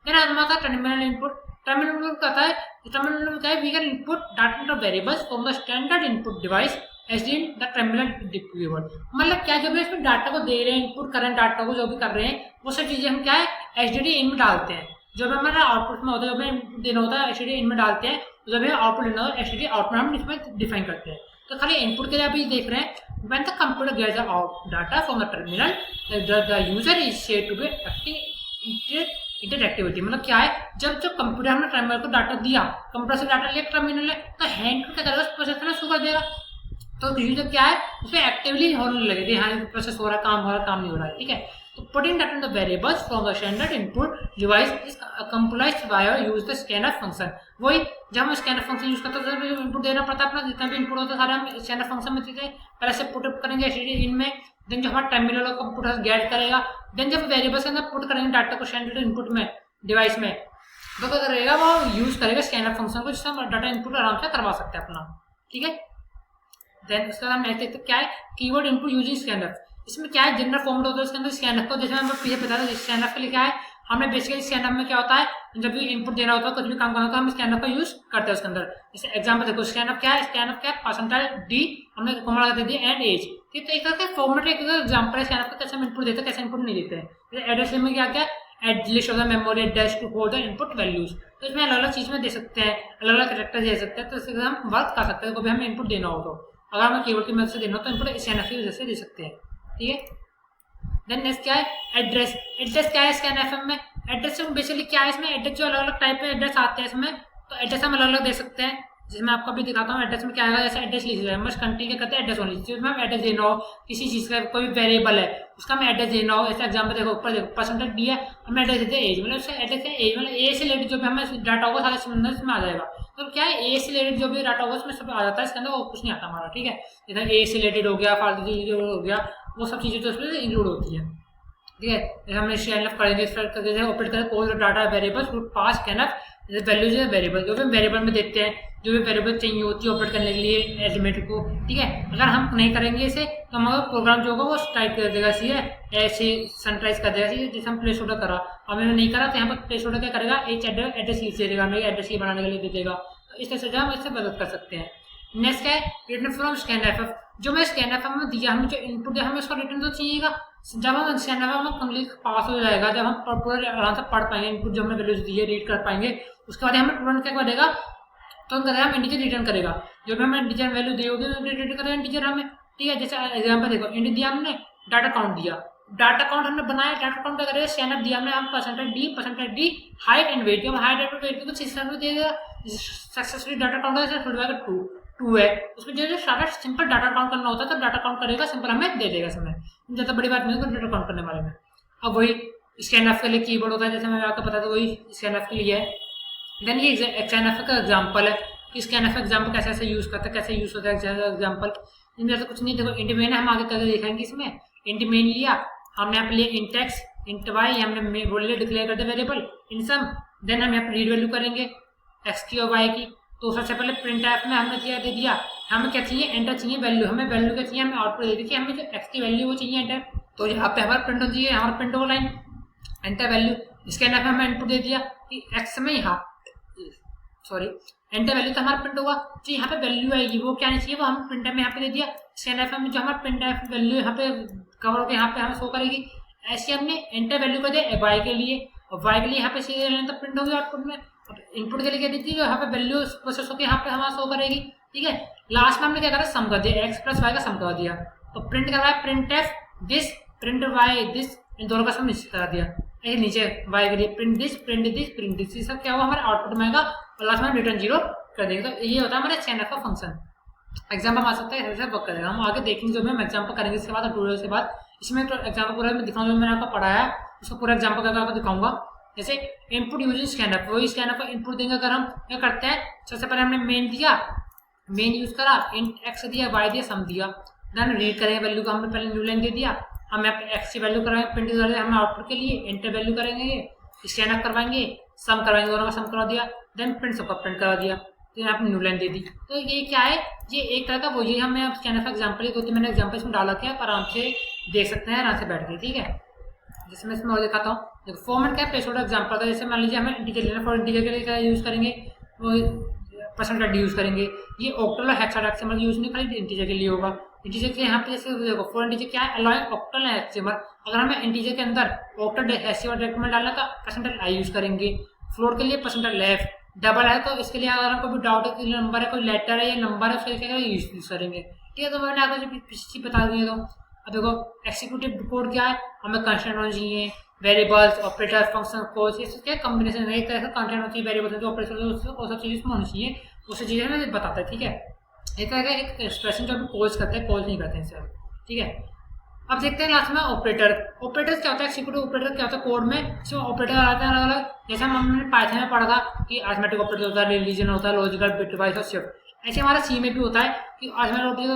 देन हमारा टर्मिनल इनपुट, टर्मिनल इनपुट कहता है, टर्मिनल में क्या है, we can input data into variables from the standard input device as in the terminal डिप्यूएबल, मतलब क्या, जो भी इसमें डाटा को दे रहे हैं, इनपुट कर रहे हैं डाटा को, जो भी कर रहे हैं वो सब चीजें हम क्या है एचडीडी इन में डालते हैं, जो भी हमारा आउटपुट में होता है, जो भी इनपुट देना होता है एचडीडी इन में डालते हैं, जो भी आउटपुट लेना होता है एचडीडी आउटपुट हम इसमें डिफाइन करते हैं। तो खाली इनपुट के लिए अभी देख रहे हैं, when the computer gets the out data from the terminal, the user is said to be acting interactivity, मतलब क्या है, जब कंप्यूटर हमने टर्मिनल को डाटा दिया, कंप्यूटर से डाटा लिया टर्मिनल है, तो हैंड क्या करेगा, प्रोसेस करना शुरू कर देगा, तो यूजर क्या है उसमें एक्टिवली होने लगेगी, हाँ प्रोसेस हो रहा है, काम हो रहा है, काम नहीं हो रहा है, ठीक है। तो putting data in the variables from the standard input device is comprised by use the scanf function, वही जब हम स्कैनफ फंक्शन यूज करते हैं तो इनपुट देना पड़ता है अपना, जितना भी इनपुट होता है सारे हम स्कैनफ फंक्शन में देते हैं, पहले से पुट अप करेंगे एचडीडी इन में, देन जो हमारा टर्मिनल और कंप्यूटर गेट करेगा, देन जब वेरिएबल्स के अंदर पुट करेंगे डाटा को स्टैंडर्ड इनपुट में डिवाइस में, तो क्या करेगा वो यूज करेगा स्कैनफ फंक्शन को, जिससे हम डाटा इनपुट आराम से करवा सकते हैं अपना, ठीक है। देन उसका नाम नेक्स्ट देखते क्या है, कीवर्ड इनपुट यूजिंग स्कैनफ, इसमें क्या है जनरल फॉर्मेट होता है उसके अंदर स्कैनफ को, जैसे हम पीछे बताया था स्कैनफ के लिए क्या है, हमने बेसिकली स्कैनफ में क्या होता है, जब भी इनपुट देना होता है कुछ भी काम करना होता है हम स्कैनफ का यूज करते हैं उसके अंदर। जैसे एग्जांपल देखो, स्कैनफ क्या है, स्कैनफ क्या है, परसेंटाइल डी हमने कॉमा लगा दे दिया एंड एज, ठीक है। तो एक फॉर्मेट एक एग्जांपल है स्कैनफ का, कैसे हम इनपुट देते हैं कैसे इनपुट नहीं देते हैं। जैसे एड्रेस में क्या क्या add list of the memory address to hold the input values, तो इसमें अलग अलग चीज में दे सकते हैं, अलग अलग कैरेक्टर दे सकते हैं, तो इससे हम वर्क कर सकते हैं, कभी हमें इनपुट देना हो तो, अगर हमें कीवर्ड की मदद से देना हो तो इनपुट स्कैनफ की वजह से दे सकते हैं, ठीक है। देन नेक्स्ट क्या है एड्रेस, एड्रेस क्या है स्कैनएफएम में, एड्रेस बेसिकली क्या है, इसमें एड्रेस जो अलग अलग टाइप के एड्रेस आते हैं इसमें, तो एड्रेस हम अलग अलग दे सकते हैं, जैसे मैं आपको भी दिखाता हूँ एड्रेस में क्या आएगा। जैसे एड्रेस लिख रहे हैं बस कंट्री के कहते हैं एड्रेस ओनली, जिसमें हम एड्रेस देना हो किसी चीज़ का, कोई वेरिएबल है उसका हमें एड्रेस देना हो, ऐसे एग्जाम्पल देखो ऊपर देखो परसेंटेज डी है, हमें एड्रेस देते हैं एज, मतलब उसका एड्रेस है एज, मतलब ए से रिलेटेड जो भी हमें डाटा होगा सारे समंदर इसमें आ जाएगा। तो क्या है ए से रिलेटेड जो भी डाटा होगा उसमें सब आ जाता है, इसके अंदर वो कुछ नहीं आता हमारा, ठीक है। जैसे ए से रिलेटेड हो गया, फालतू चीज हो गया, वो सब चीज़ें तो उसमें इंक्लूड होती है, ठीक है। जैसे हमने स्कैनफ करेंगे, जैसे ऑपरेट करें कोई डाटा वेरिएबल्स पास स्कैनफ वैल्यूज है वेरिएबल, जो भी हम वेरिएबल में देखते हैं, जो भी वेरिएबल चाहिए होती है ऑपरेट करने के लिए एलिमेंट को, ठीक है। अगर हम नहीं करेंगे इसे तो हमारा प्रोग्राम जो होगा वो टाइप कर देगा, सी है ऐसे सनराइज कर देगा, जैसे हम प्लेस ऑर्डर करा, हमने नहीं करा तो यहाँ पर प्लेस ऑर्डर क्या करेगा, एच एड्रेस लिख देगा, हमें एड्रेस बनाने के लिए दे देगा, तो इस तरह से हम इससे मदद कर सकते हैं। नेक्स्ट क्या है रिटर्न फ्रॉम स्कैनएफएफ, जो मैं स्कैनएफएफ में दिया हमें जो इनपुट दिया हमें उसका रिटर्न तो चाहिएगा, जब हम स्कैनएफएफ में कंप्लीट पास हो जाएगा, जब हम पूरा आराम से पढ़ पाएंगे इनपुट जो हमने वैल्यूज दी है रीड कर पाएंगे, उसके बाद हमें तुरंत क्या करेगा, तो हम इंटीजर रिटर्न करेगा, जो भी हमें इंटीजर वैल्यू दी होगी रिटर्न करेगा इंटीजर हमें, ठीक है। जैसे एग्जांपल देखो इंट दिया हमने, डाटा काउंट दिया, डाटा काउंट हमने बनाया, डाटा काउंट क्या करेगा स्कैनएफ दिया हमने, हम percentage D height and weight, जब हाइट एंड वेट को सिस्टम में दे देगा, सक्सेसफुली डाटा काउंट है 2 है, उसमें जो सारा सिंपल डाटा काउंट करना होता है तो डाटा काउंट करेगा, सिंपल हमें दे देगा इसमें, ज़्यादा बड़ी बात नहीं है डाटा काउंट करने वाले में। अब वही स्कैनएफ के लिए कीवर्ड होता है, जैसे मैं आपको पता था वही स्कैनएफ के लिए है। देन ये स्कैनएफ का एग्जांपल है कि स्कैनएफ का एग्जांपल कैसे ऐसे यूज करते हैं, कैसे यूज होता है एग्जांपल, इनमें ऐसा कुछ नहीं। देखो इंट मेन है, हम आगे करके देखेंगे, इसमें इंट मेन लिया हमने यहाँ पे लिया इंट एक्स इंट वाई, हमने बोल लिया डिक्लेयर करते वेरिएबल इन सम, देन हम यहाँ पे रीड वैल्यू करेंगे एक्स की और वाई की, तो सबसे पहले प्रिंट ऐप में हमने क्या दे दिया, हमें क्या चाहिए एंटर चाहिए वैल्यू, हमें वैल्यू क्या चाहिए, हमें आउटपुट दे दी कि हमें जो एक्स की वैल्यू वो चाहिए एंटर, तो यहाँ पे हमारा प्रिंट हो चाहिए, हमारा प्रिंट हो लाइन एंटर वैल्यू, स्कैनएफ में हमें इनपुट दे दिया कि एक्स में यहाँ एंटर वैल्यू तो हमारा प्रिंट होगा, जो यहाँ पे वैल्यू आएगी वो क्या नहीं चाहिए वो हम प्रिंट में यहाँ पे दे दिया, स्कैनएफ में जो हमारा प्रिंट वैल्यू यहाँ पे कवर होकर यहाँ पे हमें शो करेगी, ऐसे हमने एंटर वैल्यू कर दिया वाई के लिए, और वाई के लिए यहाँ पे सीधे तो प्रिंट होगी आउटपुट में, इनपुट के लिए क्या दी थी, यहाँ पे वैल्यू प्रोसेस होकर यहाँ पे हमारा शो करेगी, ठीक है। लास्ट में हमने क्या करा सम कर दिया, एक्स प्लस वाई का सम कर दिया, तो प्रिंट कर रहा है print F this print Y this, इन दोनों का सम निश्चित करा दिया, नीचे वाई के लिए print this print this print this, सब क्या हुआ हमारे आउटपुट में आएगा, और लास्ट में रिटर्न 0 कर देगा। तो ये होता है हमारा स्कैनफ का फंक्शन। एग्जाम्पल आ सकता है, ऐसे वर्क करेगा। हम आगे देखेंगे जो हम एग्जाम्पल करेंगे इसके बाद ट्यूटोरियल के बाद। इसमें तो एग्जाम्पल पूरा मैं दिखाऊंगा, जो मैंने आपको पढ़ाया उसका पूरा एग्जाम्पल करके आपको दिखाऊंगा। जैसे इनपुट यूजिंग स्कैनफ, वही स्कैनफ का इनपुट देंगे। अगर हम क्या करते हैं, सबसे पहले हमने मेन दिया, मेन यूज करा, इंट एक्स दिया, वाई दिया, सम दिया, देन रीड करेंगे वैल्यू को। हमने पहले न्यू लाइन दे दिया, हम यहाँ पे एक्स की वैल्यू कराएंगे, प्रिंट कर हम आउटपुट के लिए इंटर वैल्यू करेंगे, स्कैनफ करवाएंगे, सम करवाएंगे, दोनों का सम करवा दिया, देन प्रिंट सबका प्रिंट करा दिया, तो यहाँ पे न्यू लाइन दे दी। तो ये क्या है, ये एक तरह का वो ये हमें स्कैनफ का एग्जाम्पल है, तो मैंने एग्जाम्पल इसमें डाला क्या, आराम से देख सकते हैं आराम से बैठ के, ठीक है। जैसे मैं इसमें और दिखाता हूँ, देखो फॉर्मेट क्या है, प्लेस होल्डर एग्जाम्पल का। जैसे मान लीजिए हमें इंटीजर लेना, फॉर इंटीजर के लिए क्या यूज करेंगे, वो परसेंटेज यूज करेंगे। ये ऑक्टल और हेक्साडेसिमल यूज नहीं, खाली इंटीजर के लिए होगा। इंटीजर के यहाँ पे जैसे देखो फॉर इंटीजर क्या है, अलाउइंग ऑक्टल एंड हेक्साडेसिमल। अगर हमें इंटीजर के अंदर ऑक्टल हेक्साडेसिमल डायरेक्ट डालना तो परसेंटेज आई यूज करेंगे। फ्लोट के लिए परसेंटेज लेफ्ट, डबल है तो इसके लिए अगर कोई भी डाउट है कि नंबर है, कोई लेटर है या नंबर है, उसके लिए यूज करेंगे, ठीक है। तो मैंने आपको जो चीज बता दी है। तो अब देखो एक्सिक्यूटिव कोड क्या है, हमें कंस्ट्रेंट होनी चाहिए, वेरिएबल्स, ऑपरेटर, फंक्शन, कोड्स, ये क्या कॉम्बिनेशन है, एक तरह से कंटेंट होती है, वेरिएबल्स जो ऑपरेटर वो सब चीज़ इसमें होनी चाहिए, वो सब चीज़ें मैं बताता है, ठीक है। एक तरह का एक एक्सप्रेशन जो हम कॉल्स करते हैं, कॉल्स नहीं करते हैं सर, ठीक है। अब देखते हैं लास्ट में ऑपरेटर। ऑपरेटर क्या होता है, एक्सिक्यूटिव ऑपरेटर क्या होता है, कोड में इसमें ऑपरेटर आते हैं अलग अलग। जैसे हमने पाइथन में पढ़ा था कि अरिथमेटिक ऑपरेटर होता है, रिलीजन होता है, लॉजिकल, बिटवाइज और शिफ्ट। ऐसे हमारा सी में भी होता है कि अरिथमेटिक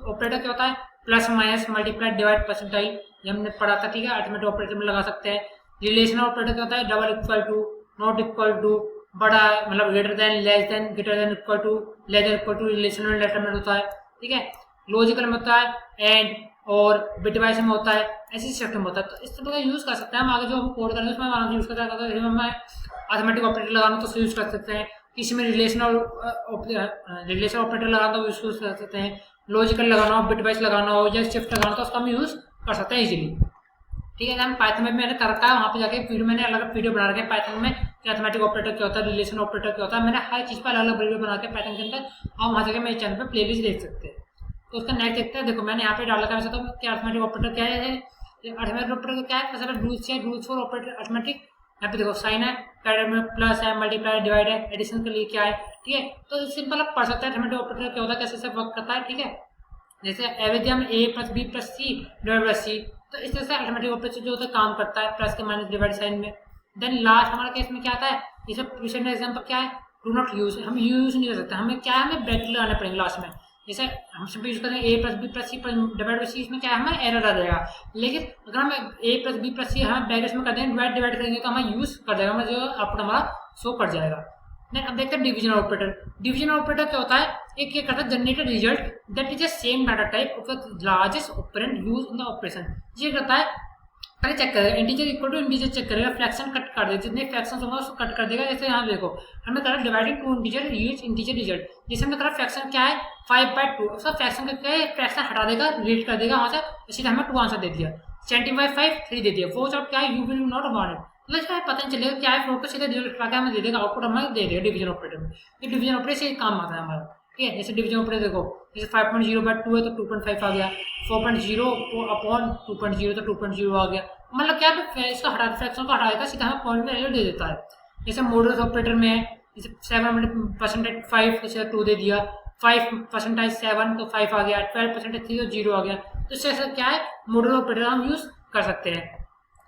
ऑपरेटर क्या होता है, plus minus, multiply, divide, percentile, ये हमने पढ़ा था, ठीक है। अरिथमेटिक ऑपरेटर में लगा सकते हैं। रिलेशनल ऑपरेटर क्या होता है, double equal to, not equal to, बड़ा मतलब greater than, less than, greater than, equal to, less than, equal to, relational determinant होता है, ठीक है। लॉजिकल में होता है एंड और, बिटवाइज में होता है, ऐसी शिफ्ट में होता है। तो इस तरह का यूज कर सकते हैं हम। आगे जो हम कोड करेंगे उसमें आराम से यूज कर सकते हैं। हमें अरिथमेटिक ऑपरेटर लगाना तो यूज कर सकते हैं, किसी में रिलेशनल ऑपरेटर लगाना तो यूज कर सकते हैं, लॉजिकल लगाना हो, बिटवाइज लगाना हो या शिफ्ट लगाना तो उसका हम यूज कर सकते हैं इजीली, ठीक है। हम पाइथन में मैंने कर रखा है, वहाँ पे जाके वीडियो मैंने अलग वीडियो बना रखे हैं पाइथन में कि अरिथमेटिक ऑपरेटर क्या होता है, रिलेशन ऑपरेटर क्या होता है। मैंने हर चीज़ पर अलग अलग वीडियो बना के पाइथन के अंदर, और वहाँ जाके मेरे चैनल पर प्लेलिस्ट देख सकते हैं। तो उसका नेक्स्ट देखते हैं। देखो मैंने यहाँ पे डाल रखा है वैसे तो क्या अरिथमेटिक ऑपरेटर क्या है, अरिथमेटिक ऑपरेटर क्या है, सबसे रूल्स है, रूल्स फॉर ऑपरेटर अरिथमेटिक। यहाँ पे देखो साइन है, पैरेलल में प्लस है, मल्टीप्लाई, डिवाइड है, एडिशन के लिए क्या है, ठीक है। तो सिंपल आप पढ़ सकते हैं अरिथमेटिक ऑपरेटर क्या होता है, कैसे वर्क करता है, ठीक है। जैसे एवरेज में A plus B plus C divide by C, तो इस तरह से अरिथमेटिक ऑपरेटर जो होता है काम करता है, प्लस के माइनस डिवाइड साइन में। देन लास्ट हमारा केस में क्या आता है, जैसे प्रीसेंट एग्जांपल क्या है, डू नॉट यूज, हम यूज नहीं कर सकते, हमें क्या है, हमें ब्रैकेट लगाने पड़ेंगे लास्ट में। जैसे हम सिंपल यूज करें A plus B plus C divide by C, इसमें क्या है हमें एरर आ जाएगा। लेकिन अगर हम ए प्लस बी प्लस सी हम ब्रैकेट्स में कर देंगे, डिवाइड करेंगे तो हमें यूज कर जाएगा, हमें जो आउटपुट हमारा शो कर जाएगा। देन अब देखते हैं डिवीजन ऑपरेटर। डिवीजन ऑपरेटर क्या होता है, एक ये करता है generated result that is the same data type of the largest operand use in the operation. ये करता है पहले चेक करेगा, integer equal to integer check करेगा, फ्रैक्शन कट कर देगा, जितने फ्रैक्शन होंगे उसको कट कर देगा। जैसे यहाँ देखो हमने करा dividing to integer use integer result, जैसे हमने करा फ्रैक्शन क्या है 5/2, उसका फ्रैक्शन क्या है, फ्रैक्शन हटा देगा, रिलेट कर देगा वहाँ से, सीधा हमें 2 आंसर दे दिया। 75/5 3 दे दिया। फोर्स आउट क्या है, यू विल नॉट वांट, मतलब क्या है पता नहीं चलेगा क्या है, फ्लोट को सीधा रिजल्ट लगा के हमें दे देगा, आउटपुट हमें दे देगा डिवीजन ऑपरेटर में। ये डिवीजन ऑपरेटर से काम आता है हमारा, ठीक है। जैसे डिवीजन ऑपरेटर देखो, जैसे 5.0/2 है तो 2.5 आ गया, 4.0/2.0 तो 2.0 आ गया। मतलब क्या है, इसका हटा फ्रैक्शन को हटा देता है, सीधा हमें पॉइंट में रिजल्ट दे देता है। जैसे मॉडुलस ऑपरेटर में है, जैसे 7% 5 तो 2 दे दिया, 5% 7 तो 5 आ गया, 12% 3 तो 0 आ गया। तो इससे क्या है, मॉडुलस ऑपरेटर हम यूज कर सकते हैं।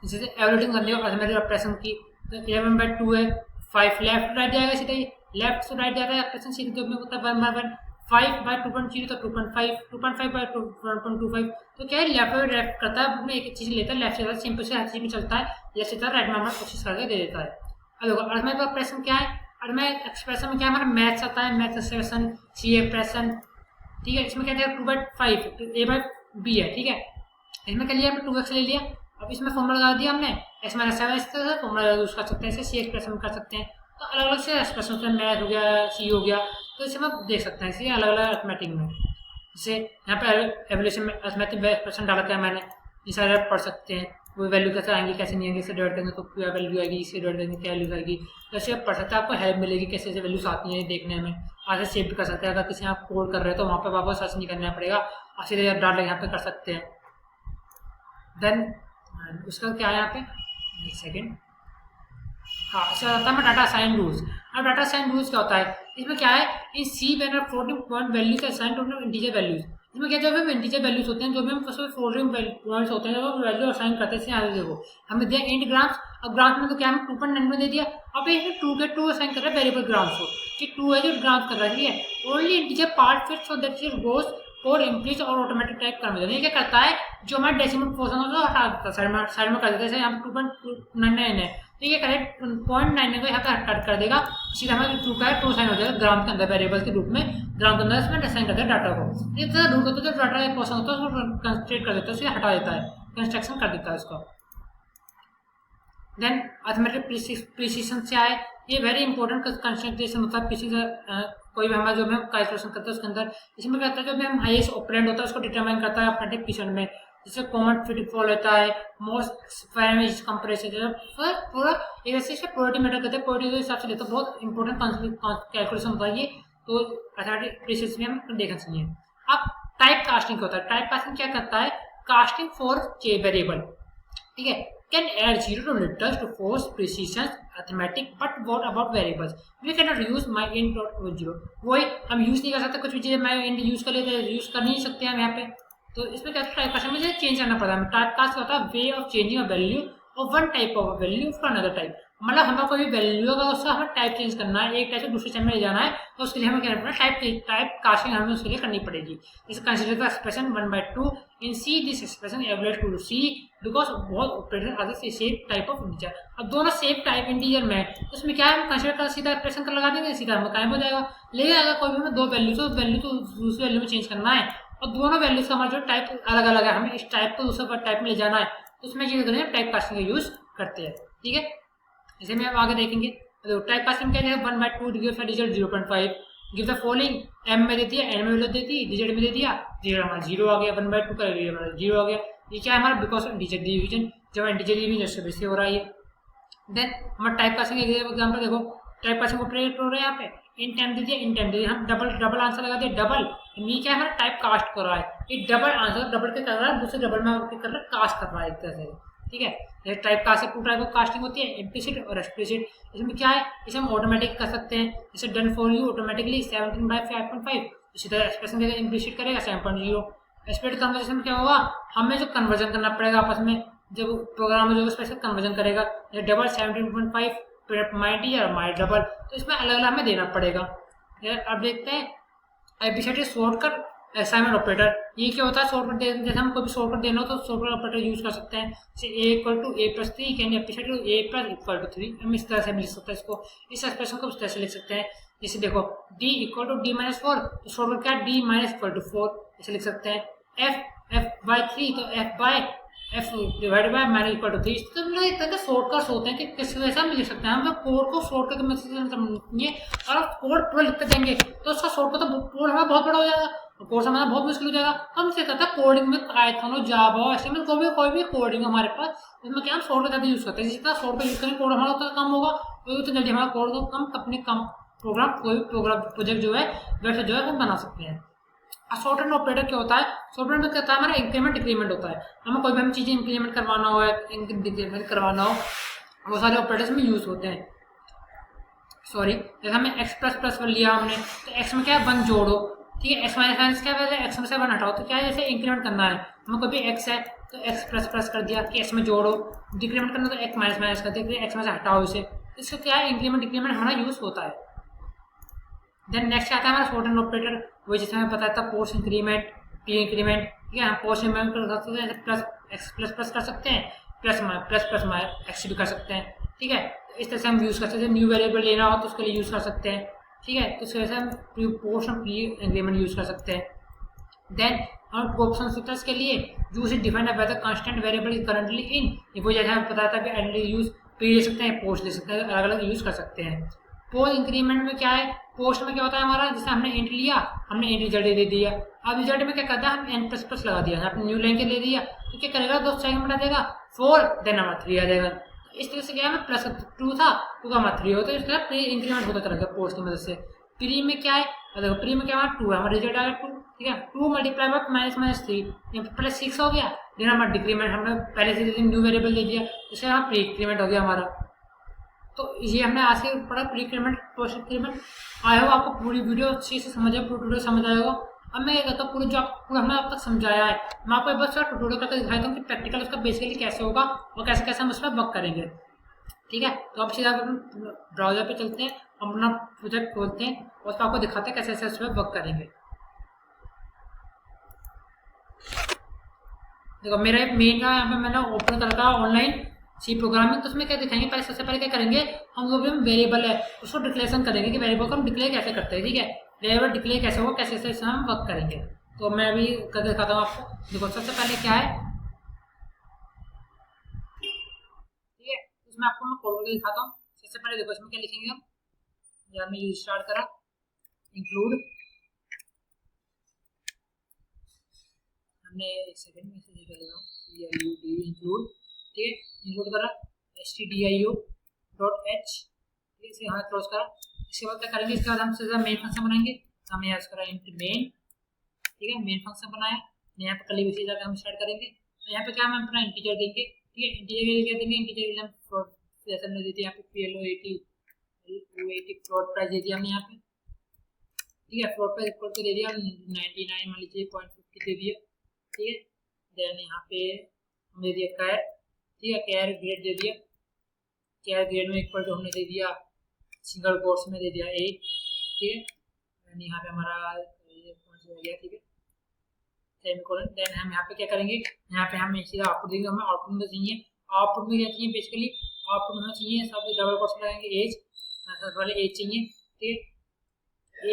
जैसे एवरेटिंग करनी हो अरिथमेटिक ऑपरेशन की, तो 11/2 है, 5 लेफ्ट राइट जाएगा, सीधा लेफ्ट से राइट जाता है ऑपरेशन, सीधे में होता है 1/1। 5/2.0 तो 2.5, 2.5/1.25, तो क्या है लेफ्ट और राइट करता है, अपने एक चीज लेता है, लेफ्ट से सिंपल से हर चीज में चलता है, लेफ्ट से राइट में हमारा कोशिश करके दे देता है। अब देखो अरिथमेटिक ऑपरेशन क्या है, अरिथमेटिक एक्सप्रेशन में क्या है, हमारा मैथ्स आता है, मैथ एक्सप्रेशन, सी एक्सप्रेशन, ठीक है। इसमें क्या है 2/5 a/b है, ठीक है। इसमें क्या लिया हमने 2x ले लिया, अब इसमें फॉर्मूला लगा दिया हमने, x - 7 इस तरह से फॉर्मूला यूज कर सकते हैं, इसे सी एक्सप्रेशन में कर सकते हैं। तो अलग अलग से एक्सप्रेशन से मैथ हो गया, सी हो गया, तो इसे हम देख सकते हैं इसे अलग अलग अरिथमेटिक में। जैसे यहाँ पे एवोल्यूशन में अरिथमेटिक एक्सप्रेशन डाल के मैंने ये सारे पढ़ सकते हैं, वो वैल्यू कैसे आएंगी कैसे नहीं आएंगी, इसे डिवाइड करेंगे तो क्या वैल्यू आएगी, इसे डिवाइड करेंगे क्या वैल्यू आएगी, तो ऐसे आप पढ़ सकते हैं, आपको हेल्प मिलेगी कैसे ऐसे वैल्यूज आती हैं देखने में, आगे सेव भी कर सकते हैं। अगर किसी आप कोड कर रहे हैं तो वहाँ पर वापस सर्च नहीं करना पड़ेगा, आप सीधे डाल यहाँ पे कर सकते हैं। देन उसका क्या है यहाँ पे, एक सेकेंड, हाँ, इससे आता है मैं डाटा साइन रूल्स। अब डाटा साइन रूल्स क्या होता है, इसमें क्या है, in C when are floating point values assigned to integer values. इसमें क्या, जब हम इंटीजर वैल्यूज होते हैं, जो भी हम फ्लोटिंग पॉइंट्स होते हैं, जब हम वैल्यू असाइन करते हैं, यहाँ देखो हमें दिया इंट ग्राम्स। अब ग्राम्स में तो क्या, हम 2.9 में दे दिया। अब ये 2 के 2 असाइन कर रहे हैं वेरिएबल ग्राम्स को, कि 2 है जो ग्राम्स कर रहा है, ठीक है। Only integer part fit so that it goes और इम्प्लीस और ऑटोमेटिक टाइप कन्वर्जन। ये क्या करता है, जो हमारा डेसिमल पोर्शन होता है हटा देता है, साइड में कर देता है। जैसे यहाँ पे 2.99 है, तो ये करेक्ट 0.99 को यहाँ पे कट कर देगा, सीधा हमारा 2 का 2 साइन हो जाएगा ग्राम के अंदर, वेरिएबल के रूप में ग्राम के अंदर इसमें असाइन करते हैं डाटा को। ये तो रूल करते हैं, जो डाटा पोर्शन होता है उसको कंस्ट्रेट कर देता है, उसे हटा देता है, कंस्ट्रक्शन कर देता है उसको। देन अर्थमेटिक प्रिसिशन से आए, ये वेरी इंपॉर्टेंट कंस्ट्रक्शन होता है प्रिसिशन। कोई भी हमारा जो हम कैलकुलेशन करते हैं उसके अंदर, इसमें क्या होता है, जो भी हम हाईएस्ट ऑपरेंड होता है उसको डिटरमाइन करता है अर्थमेटिक प्रिसिशन में। जैसे कॉमन फिट फॉल होता है, मोस्ट फैमिलीज कंपैरिजन, पूरा एक ऐसे प्रोबेबिलिटी मैटर करते हैं, प्रोबेबिलिटी के हिसाब से लेते हैं। बहुत इंपॉर्टेंट कैलकुलेशन होता है ये, तो अर्थमेटिक प्रिसिशन में हम देखना चाहिए। अब टाइप कास्टिंग होता है। टाइप कास्टिंग क्या करता है, कास्टिंग फॉर वेरिएबल, ठीक है, can add 0 to letters to force precision arithmetic, but what about variables? We cannot use my int dot 0। वही हम यूज नहीं कर सकते, कुछ भी चीजें मैं int यूज कर लेते यूज कर नहीं सकते हम यहाँ पे। तो इसमें क्या टाइप कास्टिंग में चेंज करना पड़ता है। टाइप कास्ट होता है way of changing a value of one type of value for another type. मतलब हमें कोई भी वैल्यू होगा उसका हमें टाइप चेंज करना है, एक टाइप से दूसरे टाइप में ले जाना है, तो उसके लिए हमें क्या करना है, टाइप कास्टिंग हमें उसके लिए करनी पड़ेगी। जैसे consider the expression 1/2 in C, this expression average to C because both operator are the same type of integer. अब दोनों सेम टाइप इंटीजर में है, तो उसमें क्या है, हम कंसीडर कर सीधा एक्सप्रेशन कर लगा देंगे, सीधा हमें कायम हो जाएगा। लेकिन अगर कोई भी हमें दो वैल्यू तो दूसरी वैल्यू में चेंज करना है, और दोनों वैल्यूज का हमारा जो टाइप अलग अलग है, हमें इस टाइप को दूसरे टाइप में ले जाना है, तो उसमें चीज टाइप कास्टिंग का यूज करते हैं, ठीक है। इसे में आप आगे देखेंगे, तो टाइप कास्टिंग क्या है, 1/2 digit 0.5 give the following, M में दे दिया, एन में दे दी, डिजिट में दे दिया, डिजिट हमारा 0 आ गया, 1/2 का 0 आ गया। ये क्या है हमारा, बिकॉज ऑफ इंटीजर डिवीजन, जब इंटीजर डिवीजन से वैसे हो रहा है। देन हमारा टाइप कास्टिंग एग्जांपल देखो, टाइप कास्टिंग ऑपरेटर हो रहा है यहाँ पे, इन टाइम दे दिया, इन टाइम दे दिया, हम डबल आंसर लगा दिया, डबल, ये क्या है हमारा टाइप कास्ट कर रहा है, ये डबल आंसर डबल के कर रहा है, दूसरे डबल में कर रहा है, कास्ट कर रहा है एक तरह से, ठीक है। ये टाइप कास्ट से टू टाइप ऑफ कास्टिंग होती है, इम्प्लिसिट और एक्सप्लिसिट। इसमें क्या है, इसे हम ऑटोमेटिक कर सकते हैं, जैसे डन फॉर यू ऑटोमेटिकली 17/5.5, इसी तरह एक्सप्रेशन देगा, इम्प्लिसिट करेगा 7.0। एक्सप्लिसिट कन्वर्जन में क्या होगा, हमें जो कन्वर्जन करना पड़ेगा आपस में, जब प्रोग्राम में जो स्पेशल कन्वर्जन करेगा, जैसे डबल 17.5 माई डी और माई डबल, तो इसमें अलग अलग हमें देना पड़ेगा। अब देखते हैं एफिशिएंट शॉर्टकट असाइनमेंट ऑपरेटर, ये क्या होता है, शॉर्टकट जैसे हम कोई भी शॉर्टकट देना हो तो शॉर्टकट ऑपरेटर यूज कर सकते हैं, जैसे a = a+3 can efficient a = 3, हम इस तरह से लिख सकते हैं इसको, इस एक्सप्रेशन को इस तरह से लिख सकते हैं। जैसे देखो d = d-4, तो शॉर्टकट क्या है, d-4 ऐसे लिख सकते हैं। f/3 तो f/f डिवाइडेड बाय -3, तो मतलब एक तरह के शॉर्टकट्स होते हैं कि किस तरह से हम लिख सकते हैं। हम कोड को शॉर्टकट में समझिए, और आप कोड पूरा लिखते जाएंगे तो उसका शॉर्टकट तो कोड हमारा बहुत बड़ा हो जाएगा, कोड समझना बहुत मुश्किल हो जाएगा। हम से कहता है कोडिंग में पाइथन, जावा, ऐसे में कोई भी कोडिंग हमारे पास, उसमें क्या हम शॉर्टकट ज़्यादा यूज करते हैं। जितना शॉर्टकट यूज करेंगे कोड हमारा उतना कम होगा, उतना जल्दी हमारा कोड को कम प्रोग्राम, कोई भी प्रोग्राम प्रोजेक्ट जो है वेबसाइट जो है हम बना सकते हैं। सॉफ्टवेयर ऑपरेटर क्या होता है, सॉफ्टवेयर में क्या होता है, हमारा इंक्रीमेंट डिक्रीमेंट होता है। हमें कोई भी हम चीज़ें इंक्रीमेंट करवाना हो, डिक्रीमेंट करवाना हो, वो सारे ऑपरेटर्स में यूज होते हैं। सॉरी, जैसे हमें x++ लिया हमने, तो x में क्या है 1 जोड़ो, ठीक है, x- क्या है, x में से 1 हटाओ, तो क्या है, जैसे इंक्रीमेंट करना है, हमें कोई भी x है तो x++ कर दिया कि x में जोड़ो, डिक्रीमेंट करना तो x- कर दिया, x में से हटाओ इसे, इसका क्या है, इंक्रीमेंट डिक्रीमेंट हमारा यूज होता है। देन नेक्स्ट आता है हमारा शॉर्टकट ऑपरेटर, वो जैसे हमें पता था पोस्ट इंक्रीमेंट, पी इंक्रीमेंट, ठीक है, हम पोस्ट इंक्रीमेंट कर सकते हैं, प्लस x++ कर सकते हैं, प्लस x भी कर सकते हैं, ठीक है। इस तरह से हम यूज़ कर सकते हैं। न्यू वेरिएबल लेना हो तो उसके लिए यूज़ कर सकते हैं, ठीक है, तो इस वजह से हम पोस्ट और पी इंक्रीमेंट यूज़ कर सकते हैं। देन हम ऑप्शन फिल्टर्स के लिए use it defined whether constant variable is currently in, वो जैसे हमें पता था कि एंडली यूज पी ले सकते हैं, पोस्ट ले सकते हैं, अलग अलग यूज़ कर सकते हैं। पोस्ट इंक्रीमेंट में क्या है, पोस्ट में क्या होता है हमारा, जैसे हमने इंट लिया, हमने इंट रिजल्ट दे दिया, अब रिजल्ट में क्या करता है, हम n++ लगा दिया, आपने न्यू लाइन के ले दिया, तो क्या करेगा, 2 सेकंड बना देगा 4, देन हमारा 3 आ जाएगा। इस तरह से क्या है, +2 था, 2 का हमारा 3 होता है, इस तरह प्री इंक्रीमेंट होता चला गया पोस्ट की मदद से। प्री में क्या है, देखो प्री में क्या हमारा 2 है, हमारा रिजल्ट आ गया 2, ठीक है, 2 मल्टीप्लाई बाय -3 +6 हो गया, देन हमारा डिक्रीमेंट, हमने पहले से न्यू वेरिएबल दे दिया, इससे हमारा प्री इंक्रीमेंट हो गया हमारा। तो ये हमने आज से पढ़ा pre increment post increment. I hope आपको पूरी वीडियो अच्छे से समझ आए, पूरा ट्यूटोरियल समझ आएगा। अब मैं क्या कहता हूँ, पूरा जो पूरा हमने अब तक समझाया है, मैं आपको बस ट्यूटोरियल करके दिखाता हूँ कि प्रैक्टिकल उसका बेसिकली कैसे होगा और कैसे कैसे हम उसमें वर्क करेंगे। ठीक है, तो अब सीधा ब्राउजर पे चलते हैं, हम अपना प्रोजेक्ट खोलते हैं और उसको आपको दिखाते हैं कैसे कैसे उसमें वर्क करेंगे। देखो मेरा मेन का यहाँ पे मैंने ओपन कर रखा है ऑनलाइन सी प्रोग्रामिंग। तो उसमें क्या दिखाएंगे, पहले सबसे पहले क्या करेंगे, हम जो भी वेरिएबल है उसको डिक्लेरेशन करेंगे कि वेरिएबल को हम डिक्लेयर कैसे करते हैं। ठीक है, वेरिएबल डिक्लेयर कैसे होगा, कैसे कैसे हम वर्क करेंगे। तो मैं अभी करके दिखाता हूँ आपको। देखो सबसे पहले क्या है, ठीक है, इसमें आपको मैं कोड करके दिखाता हूँ। सबसे पहले देखो इसमें क्या लिखेंगे हम, यहाँ में यूज स्टार्ट करा इंक्लूड, हमने एक सेकंड में से लिख लेता हूँ इंक्लूड। ठीक है, इंक्लूड करा stdio.h, ठीक है, इसे हमें क्लोज करा। इसके बाद क्या करेंगे, इसके बाद हम सीधा मेन फंक्शन बनाएंगे। हमने यहाँ करा इंट मेन, ठीक है, मेन फंक्शन बनाया। यहाँ पे कली विषय जाकर हम स्टार्ट करेंगे। यहाँ पे क्या हम अपना इंटीजर देंगे। ठीक है, इंटीजर क्या देंगे, इंटीजर हम फ्लोट जैसे हमने दी थी यहाँ पे PLO80 फ्लोट प्राइस दे दिया हमने यहाँ पे। ठीक है, फ्लोट प्राइस इक्वल टू दे दिया 99 मान लीजिए 0.50 दे दिया। ठीक है, देन यहाँ पे हमने दे दिया कैर, ठीक है, कैर ग्रेड दे दिया। कैर ग्रेड में इक्वल टू हमने दे दिया सिंगल कोट्स में दे दिया 8। ठीक है, यहाँ पे हमारा ये पॉइंट हो गया। ठीक है, सेमीकोलन। देन हम यहाँ पे क्या करेंगे, यहाँ पे हम सीधा आउटपुट देंगे। हमें आउटपुट में चाहिए, आउटपुट में क्या चाहिए, बेसिकली आउटपुट में चाहिए सब डबल कोट्स में लगाएंगे एज, वाले एज चाहिए। ठीक है,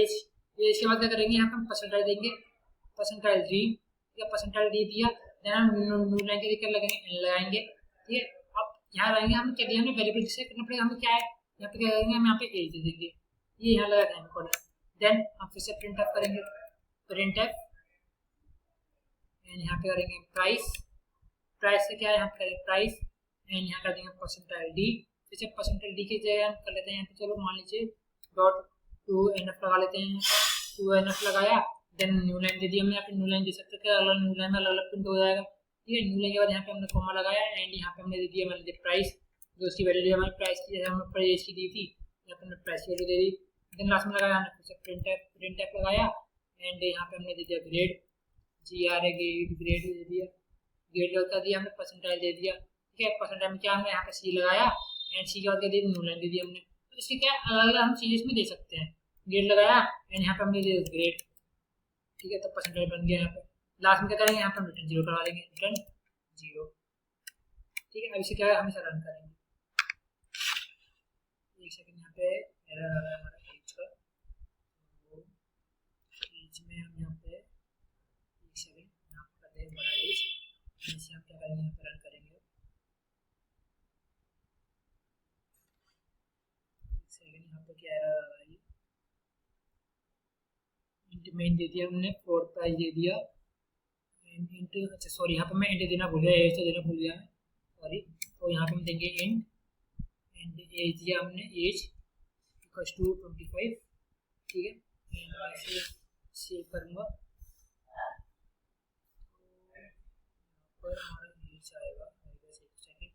एज के बाद क्या करेंगे, यहाँ पे हम परसेंटाइल देंगे, परसेंटाइल डी। ठीक है, परसेंटाइल डी दिया। देन हम न्यू लाइन के लिए लगाएंगे। ठीक है, अब यहाँ लगाएंगे हम क्या दिया, हमें वेरिएबल से करना पड़ेगा। हमें क्या है, यहाँ पे क्या करेंगे, हम यहाँ पे एज दे देंगे, ये यहाँ लगा सेमीकोलन। देन हम फिर से प्रिंट अप करेंगे, प्रिंट अप, एंड यहाँ पे करेंगे प्राइस। प्राइस से क्या है, यहाँ पे करेंगे प्राइस, एंड यहाँ कर देंगे परसेंटाइल डी। जैसे परसेंटाइल डी की जगह हम कर लेते हैं यहाँ पे, चलो मान लीजिए डॉट 2NF लगा लेते हैं। 2NF लगाया, देन न्यू लाइन दे दी हमने। यहाँ पे न्यू लाइन दे सकते थे, अलग न्यू लाइन में अलग अलग प्रिंट हो जाएगा। ठीक है, न्यू लाइन के बाद यहाँ पे हमने कॉमा लगाया, एंड यहाँ पे हमने दे दिया मान लीजिए प्राइस, जो उसकी वैल्यू हमारी प्राइस की जैसे हमने प्राइस की दी थी, यहाँ पे हमने प्राइस की वैल्यू दे दी। देन लास्ट में लगाया हमने फिर से प्रिंट एप लगाया, एंड यहाँ पे हमने दे दिया ग्रेड, GRA ग्रेड दे दिया, ग्रेड कर दिया हमने, परसेंटाइल दे दिया। ठीक है, परसेंटाइल में क्या हमने यहाँ पे C लगाया, एंड C के बाद दे दी न्यू लाइन दे दी हमने। तो इसके क्या अलग अलग हम चीज़ इसमें दे सकते हैं। ग्रेड लगाया, एंड यहाँ पे हमने दे दिया ग्रेड। ठीक है, तो परसेंटाइल बन गया। यहाँ पे लास्ट में क्या करेंगे, यहाँ पे हम रिटर्न 0 करवा देंगे, रिटर्न 0। ठीक है, अब इसे क्या है, हम इसे रन करेंगे। एक सेकंड, यहाँ पे एरर आ रहा है हमारा पेज का, तो पेज में हम यहाँ पे एक सेकंड यहाँ पे करते हैं बड़ा एज, इसे हम क्या करेंगे, यहाँ पे रन करेंगे। एक सेकंड, यहाँ पे क्या एरर आ रहा है, इंट मेन दे दिया हमने, फ्लोर प्राइस दे दिया, इंट, अच्छा सॉरी यहाँ पे मैं इंट देना भूल गया, एज तो देना भूल गया है, सॉरी। तो यहाँ पे हम देंगे इंट, एंड एज दिया हमने, एज इक्वल्स टू 25। ठीक है, एंड ऐसे सेव करूँगा, तो यहाँ पर हमारा एज आएगा। सेकंड,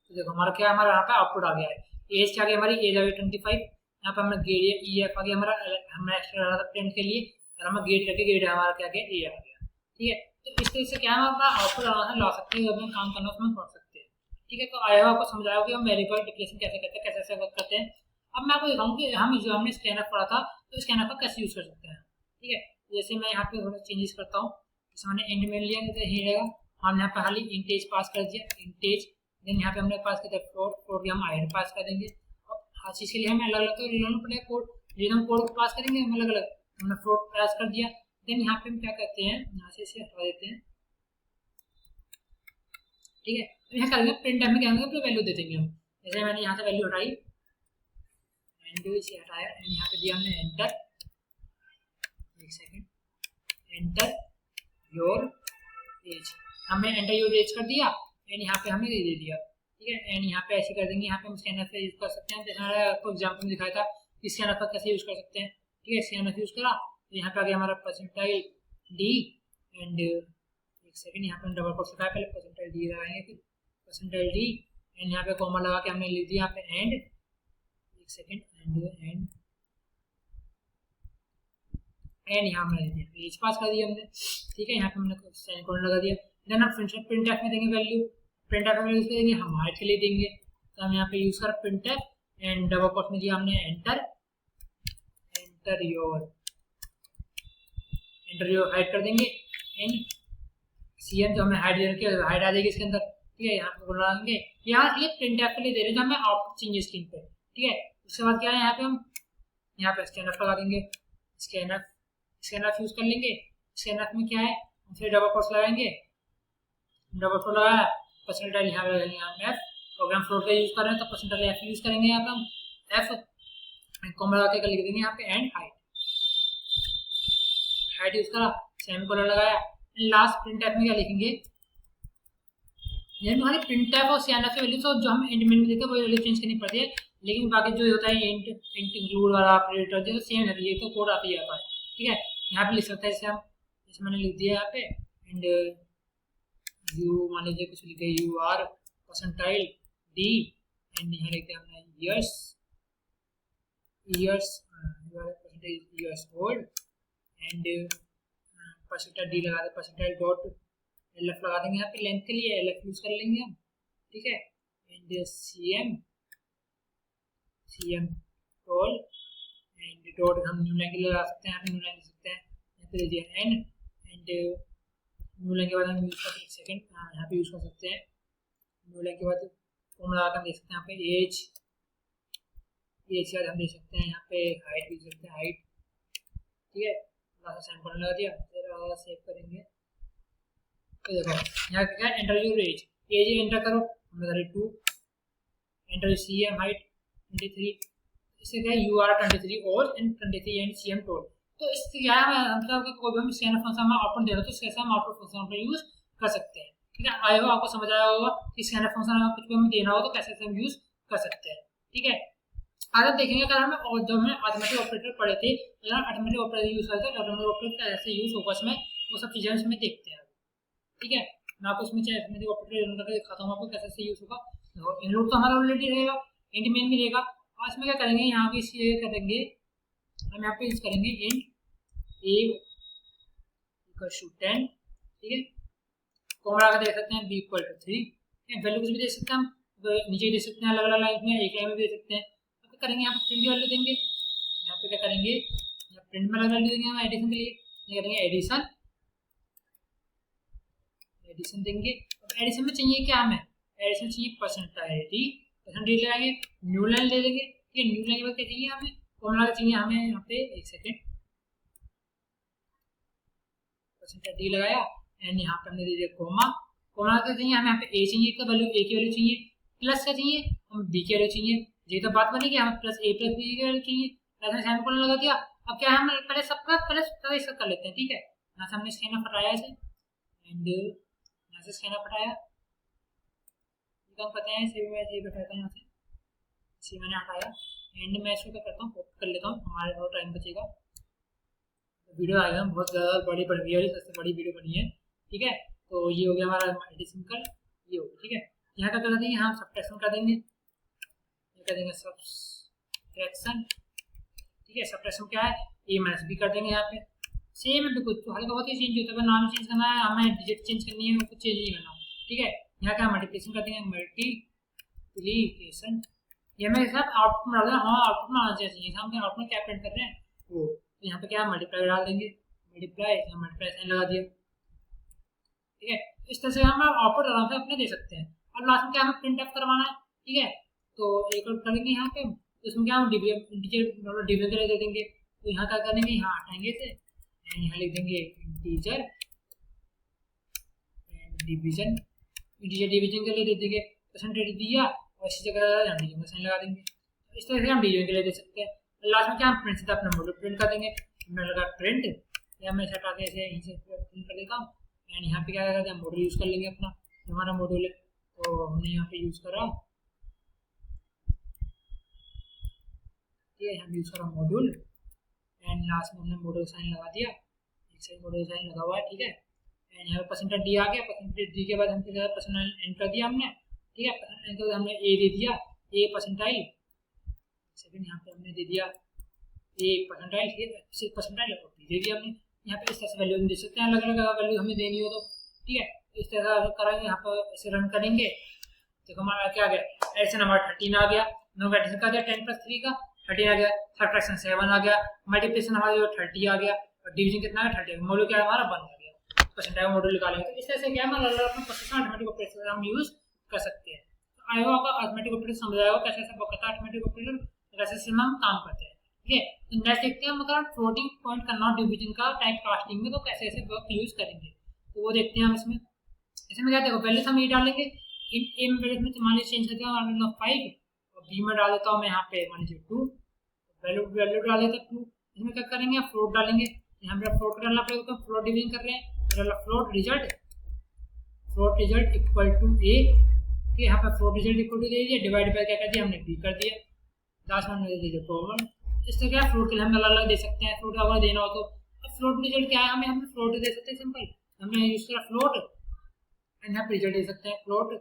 तो देखो हमारा क्या, हमारा यहाँ पे आउटपुट आ गया है। एज क्या आ गया, हमारी एज आ गई 25। यहाँ पे हमने ग्रेड EF आ गया हमारा, हमने एक्स्ट्रा डाला था प्रिंट के लिए, और हमें ग्रेड करके ग्रेड हमारा क्या गया, ए आ गया। ठीक है, तो इस तरह से क्या हम अपना आउटपुट आराम ला सकते हैं, जब हम काम करना उसमें कर सकते हैं। ठीक है, तो आया आपको समझाया कि हम वेरिएबल डिक्लेरेशन कैसे करते हैं, कैसे कैसे वर्क करते हैं। अब मैं आपको दिखाऊँ कि हम जो हमने स्कैनर पढ़ा था, तो स्कैनर का कैसे यूज कर सकते हैं। ठीक है, जैसे मैं यहाँ पे थोड़ा चेंजेस करता हूँ, जैसे मैंने इंट में लिया तो यही रहेगा, हमने यहाँ पे खाली इंटेज पास कर दिया, इंटेज। देन यहाँ पे हमने पास किया फ्लोट भी हम आइड पास कर देंगे। अब हर चीज़ के लिए हमें अलग अलग तो लेना पड़ेगा कोड, लेकिन हम कोड पास करेंगे हम अलग अलग। हमने फ्लोट पास कर दिया, देन यहाँ पे हम क्या करते हैं, यहाँ से इसे हटा देते हैं। ठीक है, तो यहाँ करेंगे प्रिंट में क्या करेंगे, वैल्यू दे देंगे हम। जैसे मैंने यहाँ से वैल्यू हटाई, एंड इसे हटाया, एंड यहाँ पे दिया हमने एंटर। एक सेकेंड, एंटर योर एज, हमने एंटर योर एज कर दिया, एंड यहाँ पे हमने दे दिया। ठीक है, एंड यहाँ पे ऐसे कर देंगे। यहाँ पे हम स्कैनर से यूज कर सकते हैं, जैसे मैंने आपको एग्जाम्पल दिखाया था कि स्कैनर पर कैसे यूज कर सकते हैं। ठीक है, स्कैनर यूज करा, तो यहाँ पे आ गया हमारा परसेंटाइल डी, एंड एक एक सेकंड, यहाँ पे हम डबल कोट्स लगाए, पहले परसेंटाइल डी लगाएंगे, फिर परसेंटाइल डी एंड यहाँ पे कॉमा लगा के हमने लिख दिया यहाँ पे एंड, एक सेकंड, एंड यहाँ हमने लिख दिया, एज पास कर दिया हमने, ठीक है। यहाँ पे हमने सेमीकोलन लगा दिया। देन हम प्रिंट एफ में देंगे वैल्यू, प्रिंट एफ में यूज करेंगे, हम हाइट के लिए देंगे, तो हम यहाँ पे यूज कर print F and double quote में दिया हमने एंटर योर हाइट कर देंगे एंड सीएम जो हमें हाइट दे रखी है हाइट आ जाएगी इसके अंदर, ठीक है। यहाँ पे बोलेंगे यहाँ के लिए प्रिंट एफ के लिए दे रहे हैं जो हमें आउटपुट चाहिए स्क्रीन पे, ठीक है। उसके बाद क्या है, यहाँ पे हम यहाँ पे स्कैनफ लगा देंगे, स्कैनफ यूज कर लेंगे। स्कैनफ में क्या है, फिर डबल कोट्स लगाएंगे, डबल कोट लगाया, परसेंटाइल यहाँ लगाएंगे हम एफ, प्रोग्राम फ्लोट का यूज कर रहे हैं तो परसेंटाइल एफ यूज करेंगे, यहाँ पे हम एफ कॉमा लगा के लिख देंगे यहाँ पे एंड हाइट यूज करा, सेमीकोलन लगाया, लास्ट प्रिंट एफ में क्या लिखेंगे, यानी हमारी प्रिंट एफ और स्कैनफ की वैल्यू तो जो हम इंट में देते हैं वो वैल्यू चेंज करनी पड़ती है, लेकिन बाकी जो होता है इंट इंक्लूड वाला ऑपरेटर जो सेम है, ये तो कोड आती है, ठीक है। यहाँ पे लिख सकते हैं जैसे हम, जैसे मैंने लिख दिया यहाँ पे एंड यू मान लीजिए कुछ लिखे you are percentile D and यहाँ लिखते हैं हमने years old and percentile D लगा दे, परसेंटाइल डॉट एल एफ लगा देंगे, यहाँ पे लेंथ के लिए एल एफ यूज कर लेंगे हम, ठीक है। And C M toll and dot हम न्यू लाइन के लिए लगा सकते हैं, यहाँ पे न्यू लाइन दे सकते हैं, यहाँ पे दे दिया एन एंड न्यू लाइन के बाद हम यूज कर सकते हैं, सेकेंड यहाँ पे यूज कर सकते हैं, न्यू लाइन के बाद फॉर्म लगा कर दे सकते हैं, यहाँ पे एज के बाद हम दे सकते हैं, यहाँ पे हाइट भी दे सकते हैं, हाइट, ठीक है। सैंपल लगा दिया, फिर सेव करेंगे, तो देखो यहाँ क्या है, एंटर योर एज एंटर करो, हमने करी 2, एंटर सी एम हाइट 23, इससे क्या है यू आर 23 और 23 एंड सी एम टोल, तो इससे क्या है मतलब कोई भी हम स्कैनर फंक्शन में आउटपुट दे रहे हो तो कैसे हम आउटपुट फंक्शन का यूज कर सकते हैं, ठीक है। आई होप आपको समझ आया होगा कि स्कैनर फंक्शन में कुछ भी हमें देना हो तो कैसे हम यूज कर सकते हैं, ठीक है। अगर देखेंगे अगर हमें और जो हमने ऑटोमेटिक ऑपरेटर पढ़े थे, अगर ऑटोमेटिक ऑपरेटर यूज करते हैं ऑटोमेटिक ऑपरेटर कैसे यूज होगा इसमें, वो सब चीजें इसमें देखते हैं, ठीक है। मैं आपको इसमें ऑटोमेटिक ऑपरेटर करके दिखाता हूँ आपको कैसे यूज होगा। इनलूड तो हमारा ऑलरेडी रहेगा, इंट मेन भी रहेगा, और इसमें क्या करेंगे, यहाँ पे ये करेंगे हम यहाँ पे यूज करेंगे इंट a इक्वल टू 10, ठीक है। कॉमा लगा देख सकते हैं b इक्वल टू 3, वैल्यू कुछ भी दे सकते हैं हम, तो नीचे दे सकते हैं अलग अलग लाइन में, एक लाइन में दे सकते हैं। तो करेंगे यहाँ पे प्रिंट की वैल्यू देंगे, यहाँ पे क्या करेंगे, यहाँ प्रिंट में अलग वैल्यू देंगे हम एडिशन के लिए, ये करेंगे एडिशन देंगे। अब एडिशन में चाहिए क्या हमें, एडिशन चाहिए परसेंटाइल डी लगाएंगे, न्यू लाइन ले लेंगे, ठीक है। न्यू लाइन के बाद क्या चाहिए हमें, कॉमा लगा चाहिए हमें यहाँ पे, एक सेकेंड, परसेंटाइल डी लगाया एंड यहाँ पे हमने दे दिया कॉमा लगा चाहिए हमें, यहाँ पे ए चाहिए का वैल्यू, ए की वैल्यू चाहिए, प्लस का चाहिए हम बी की वैल्यू चाहिए, ये तो बात बनी कि हमें प्लस ए प्लस बी की वैल्यू चाहिए, ऐसे सेमीकोलन लगा दिया। अब क्या है हम पहले सबका पहले इसका कर लेते हैं, ठीक है। यहाँ से हमने स्कैनर हटाया इसे एंड यहाँ से स्कैनर हटाया, पता है इसे मैं ये बैठाता हूँ, यहाँ से इसे मैंने हटाया एंड मैं इसको क्या करता हूँ कॉपी कर लेता हूँ, हमारे बहुत टाइम बचेगा। वीडियो आएगा बहुत ज़्यादा बड़ी बड़ी है, सबसे बड़ी वीडियो बनी है, ठीक है। तो ये हो गया हमारा एडिशन का, ये हो गया, ठीक है। यहाँ का कर देंगे, यहाँ सब्ट्रैक्शन कर देंगे, कर देंगे सब्ट्रैक्शन, ठीक है। सब्ट्रैक्शन क्या है, ए माइनस बी कर देंगे, यहाँ पे सेम है बिल्कुल, तो हल्का बहुत ही चेंज होता है, नाम चेंज करना है हमें, डिजिट चेंज करनी है, कुछ चेंज नहीं करना, ठीक है। यहाँ क्या मल्टीप्लिकेशन कर देंगे, मल्टीप्लिकेशन, ये मेरे साथ आउटपुट में डाल दें, हाँ आउटपुट में आना चाहिए, हम आउटपुट में क्या प्रिंट कर रहे हैं वो, तो यहाँ पे क्या मल्टीप्लाई डाल देंगे, मल्टीप्लाई साइन लगा दिया, ठीक है। इस तरह से हम आउटपुट आराम से अपने दे सकते हैं। और लास्ट में क्या हमें प्रिंट एफ करवाना है, ठीक है। तो एक और करेंगे यहाँ पे, तो इसमें क्या हम इंटीजर डिवीजन के लिए दे देंगे, तो यहाँ क्या करेंगे, यहाँ हटाएंगे इसे, यहाँ लिख देंगे इंटीजर डिवीजन के लिए दे देंगे, परसेंटेज दिया और इसी जगह डिवीजन का साइन लगा देंगे। इस तरह से हम डिवीजन के लिए दे सकते हैं। लास्ट में क्या हम प्रिंट से अपना मॉडल प्रिंट कर देंगे, मैंने लगा प्रिंट, या मैं हटा के ऐसे यहीं से प्रिंट कर देता हूँ एंड यहाँ पे क्या करते हैं, मॉडल यूज़ कर लेंगे अपना, हमारा मॉडल है तो हमने यहाँ पे यूज़ करा, ठीक है। यहाँ यूज़ करा मॉड्यूल एंड लास्ट में हमने मॉडल साइन लगा दिया, एक साइड मॉडल साइन लगा हुआ है, ठीक है। एंड यहाँ पे परसेंटाइल डी आ गया। परसेंटाइल डी के बाद हम क्या परसेंटाइल एन कर दिया हमने, ठीक है। परसेंटाइल के बाद हमने ए दे दिया, ए परसेंटाइल, सेकंड यहाँ पे हमने दे दिया ए परसेंटाइल, फिर परसेंटाइल और बी दे दिया हमने। यहाँ पे इस तरह से वैल्यू हम दे सकते हैं, अलग अलग वैल्यू हमें देनी हो तो, ठीक है। इस तरह से करेंगे, यहाँ पर ऐसे रन करेंगे। देखो हमारा क्या आ गया, एडिशन हमारा 13 आ गया, नंबर एडिशन का 10 + 3 का 13 आ गया, सब्ट्रैक्शन 7 आ गया, मल्टीप्लिकेशन हमारा जो 30 आ गया, और डिवीजन कितना है 30। मॉड्यूल क्या है हमारा 1 आ गया, परसेंटाइल मॉड्यूल निकालेंगे। तो इस तरह से क्या है हमारा अपना प्रोसेस अरिथमेटिक ऑपरेटर हम यूज कर सकते हैं। तो आई होप आपको अरिथमेटिक ऑपरेटर समझ आया होगा, कैसे कैसे वर्क करता है अरिथमेटिक ऑपरेटर, कैसे से हम काम करते हैं, ठीक है। तो नेक्स्ट देखते हैं हम अगर फ्लोटिंग पॉइंट करना डिवीजन का टाइप कास्टिंग में, तो कैसे ऐसे वर्क यूज करेंगे, तो वो देखते हैं हम इसमें। इसमें क्या देखो, वैल्यूज हम ये डालेंगे, इन ए में वैल्यूज में मान लीजिए चेंज करते हैं 5, और बी में डाल देता हूँ मैं यहाँ पे मान लीजिए 2, वैल्यू डाल देता हूँ 2। इसमें क्या करेंगे, फ्लोट डालेंगे, यहाँ पे फ्लोट डालना पड़ेगा, तो फ्लोट डिवीजन कर रहे हैं, फ्लोट रिजल्ट इक्वल टू ए, ठीक है। यहाँ पे फ्लोट रिजल्ट इक्वल टू दे दिया, डिवाइड बाय क्या कर दिया हमने बी कर दिया, लास्ट में दे दिया कॉमन। इससे क्या फ्लोट के लिए हम अलग अलग दे सकते हैं, फ्लोट अगर देना हो तो। अब फ्लोट रिजल्ट क्या है, हम फ्लोट दे सकते हैं, सिंपल हमने यूज किया फ्लोट, एंड यहाँ पे रिजल्ट दे सकते हैं फ्लोट,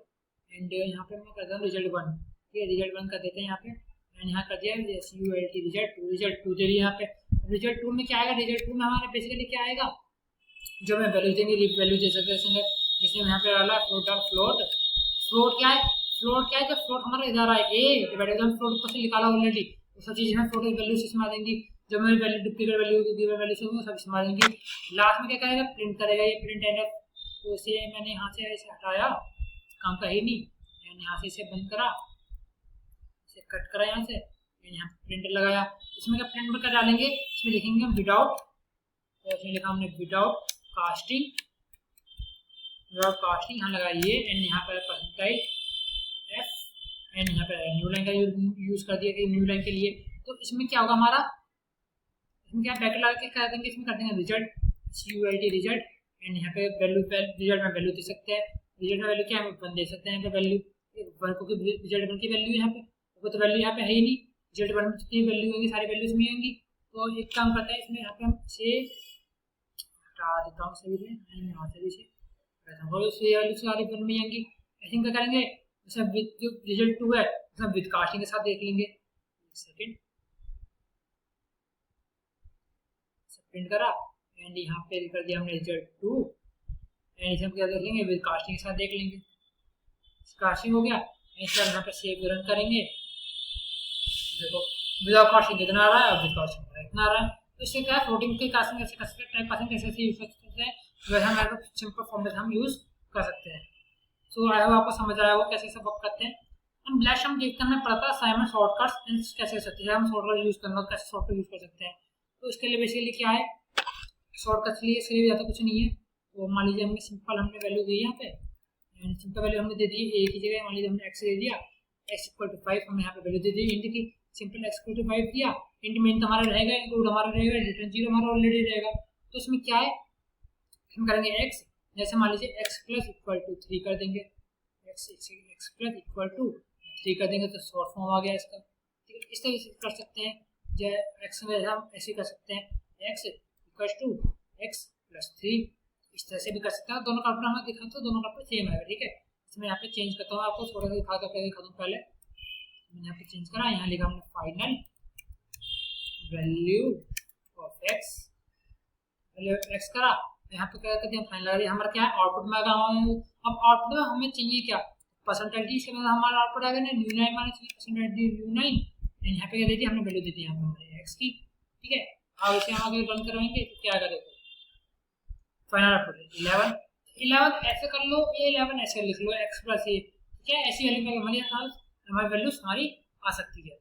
एंड यहाँ पे मैं करता हूँ रिजल्ट 1, ठीक है। रिजल्ट 1 कर देते हैं यहाँ पे, एंड यहाँ कर दिया SULT रिजल्ट 2 दे दिया यहाँ पे। रिजल्ट 2 में क्या आएगा, रिजल्ट 2 में हमारे बेसिकली क्या आएगा, जो मैं वैल्यू देंगे वैल्यू दे सकते हैं, जैसे यहाँ पे डाला फ्लोट क्या है, जब फ्लोट हमारा इधर आए ए डिवाइडेड बाय फ्लोट ऊपर से निकाला ऑलरेडी, तो सब चीज़ में फ्लोट वैल्यू से इसमें आ जाएंगी, जब मेरी value duplicate value given value से सब इसमें आ जाएंगी। लास्ट में क्या करेगा, प्रिंट करेगा, ये प्रिंट एंड, तो इसे मैंने यहाँ से ऐसे हटाया, काम का ही नहीं, मैंने यहाँ से इसे बंद करा, इसे कट करा यहाँ से, मैंने यहाँ प्रिंट लगाया। इसमें क्या प्रिंट कर डालेंगे, इसमें लिखेंगे हम विदाउट, तो इसमें लिखा हमने विदाउट कास्टिंग, यहाँ लगाइए, एंड यहाँ पर परसेंटाइल एफ, एंड यहाँ पे न्यू लाइन का यूज कर दिया कि न्यू लाइन के लिए। तो इसमें क्या होगा हमारा, इसमें क्या बैक लगा के कर देंगे, इसमें कर देंगे रिजल्ट CULT रिजल्ट, एंड यहाँ पे वैल्यू रिजल्ट में वैल्यू दे सकते हैं, रिजल्ट में वैल्यू क्या है 1 दे सकते हैं, यहाँ पे वैल्यू 1 को रिजल्ट 1 की वैल्यू यहाँ पे, तो वैल्यू यहाँ पे है ही नहीं, रिजल्ट 1 में जितनी वैल्यू होंगी सारी वैल्यूज में होंगी। तो एक काम करता है, इसमें यहाँ पे हम से हटा देता हूँ सभी में, यहाँ से भी से वैल्यू सारी वन में आएंगी। ऐसे क्या करेंगे, जैसे विद जो रिजल्ट 2 है उसमें विद कास्टिंग के साथ देख लेंगे, सेकंड प्रिंट करा, एंड यहाँ पे कर दिया हमने रिजल्ट 2, एंड इसे हम क्या देख लेंगे, विद कास्टिंग के साथ देख लेंगे, कास्टिंग हो गया। इसे हम यहाँ पे सेव रन करेंगे, देखो विदाउट कास्टिंग कितना आ रहा है और विद कास्टिंग इतना आ रहा है। तो इससे क्या है, फ्लोटिंग की कास्टिंग कैसे कर सकते हैं, टाइप कास्टिंग कैसे यूज कर सकते हैं, वैसे हम सिंपल फॉर्म में हम यूज कर सकते हैं। सो आई होप आपको समझ आया होगा कैसे सब वर्क करते हैं। हम नेक्स्ट हम देखते हैं, हमने पढ़ा था असाइनमेंट शॉर्टकट्स कैसे सकते हैं, हम शॉर्टकट यूज करना कैसे शॉर्टकट यूज कर सकते हैं। तो इसके लिए बेसिकली क्या है, शॉर्टकट के लिए इसके लिए ज़्यादा कुछ नहीं है। तो मान लीजिए हमने सिंपल हमने वैल्यू दी यहाँ पे, सिंपल वैल्यू हमने दे दी ए की जगह, मान लीजिए हमने एक्स दे दिया, x = 5, हमने यहाँ पे वैल्यू दे दी इंट की, सिंपल x = 5 दिया, इंट मेन तो हमारा रहेगा, इंक्लूड हमारा रहेगा, रिटर्न 0 हमारा ऑलरेडी रहेगा। तो इसमें क्या है, हम करेंगे x, जैसे मान लीजिए x + 3 कर देंगे, x + 3 कर देंगे, तो शॉर्ट फॉर्म आ गया इसका, ठीक है। इस तरह से कर सकते हैं, जो x में हम ऐसे कर सकते हैं, x = x + 3, इस तरह से भी कर सकते हैं। दोनों का मैं दिखाता हूँ, दोनों का सेम आएगा, ठीक है। इसमें यहाँ पे चेंज करता हूँ, आपको थोड़ा सा दिखा दूँ पहले। मैंने यहाँ पे चेंज करा, यहाँ लिखा हमने final value of x, value x करा, यहाँ पे क्या करते हैं फाइनल लगा दिया, हमारा क्या है आउटपुट में आएगा। अब आउटपुट में हमें चाहिए क्या, परसेंटाइल डी से हमारा आउटपुट आएगा ना new 9 minus percentile D new 9, यहाँ पे क्या देती है हमने वैल्यू दी थी यहाँ पे हमारे x की, ठीक है। अब इसे हम अगर रन करवाएंगे तो क्या आएगा, देखो फाइनल आउटपुट 11 ऐसे कर लो, ये 11 ऐसे लिख लो, x + a, ठीक है। ऐसी वैल्यू हमारी वैल्यूज हमारी आ सकती है,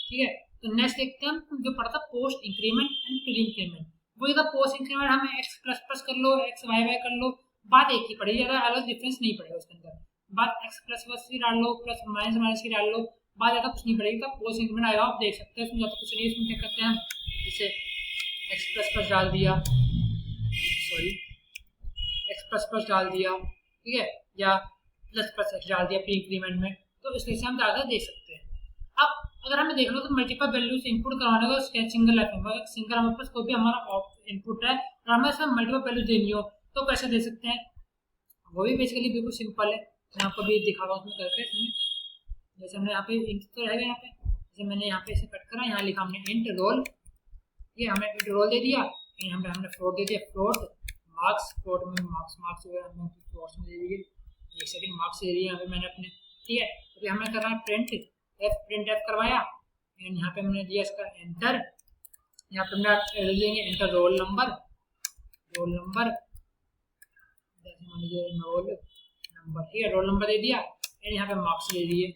ठीक है। तो नेक्स्ट देखते हैं हम जो पढ़ा था post increment and pre increment. वो था पोस्ट इंक्रीमेंट हमें x++ कर लो, x y कर लो, बात एक ही पड़ेगी, ज़्यादा अलग डिफरेंस नहीं पड़ेगा उसके अंदर, बात x++ की डाल लो, प्लस माइनस की डाल लो, बात ज़्यादा कुछ नहीं पड़ेगी। तो पोस्ट इंक्रीमेंट आएगा, आप देख सकते हैं, उसमें ज़्यादा कुछ नहीं, इसमें क्या करते हैं हम, जैसे x++ डाल दिया, x++ डाल दिया, ठीक है, या ++ डाल दिया प्री इंक्रीमेंट में, तो इस तरह से हम ज़्यादा दे सकते हैं। अब अगर हमें देखना तो मल्टीपल वैल्यूज इनपुट करवाने को सिंगल एफ में, सिंगल हमारे पास कोई भी हमारा इनपुट है और हमें इसमें मल्टीपल वैल्यूज देनी हो तो कैसे दे सकते हैं, वो भी बेसिकली बिल्कुल सिंपल है। मैं आपको भी दिखा रहा हूँ उसमें करके। जैसे हमने यहाँ पे इंट तो रहेगा, यहाँ पे जैसे मैंने यहाँ पे इसे कट करा, यहाँ लिखा हमने इंट रोल, ये हमने इंट रोल दे दिया, यहाँ पे हमने फ्लोट दे दिया, फ्लोट मार्क्स, फ्लोट में मार्क्स मार्क्स वगैरह हमने फ्लोट्स में दे दिए, एक सेकंड मार्क्स दे दिए यहाँ पे मैंने अपने, ठीक है। अभी हमें करना है प्रिंट एफ करवाया, एंड यहाँ पे हमने दिया इसका एंटर, यहाँ पे हमने देंगे enter roll number, roll number जैसे मान लीजिए रोल नंबर, ठीक है, रोल नंबर दे दिया, एंड यहाँ पे मार्क्स दे दिए,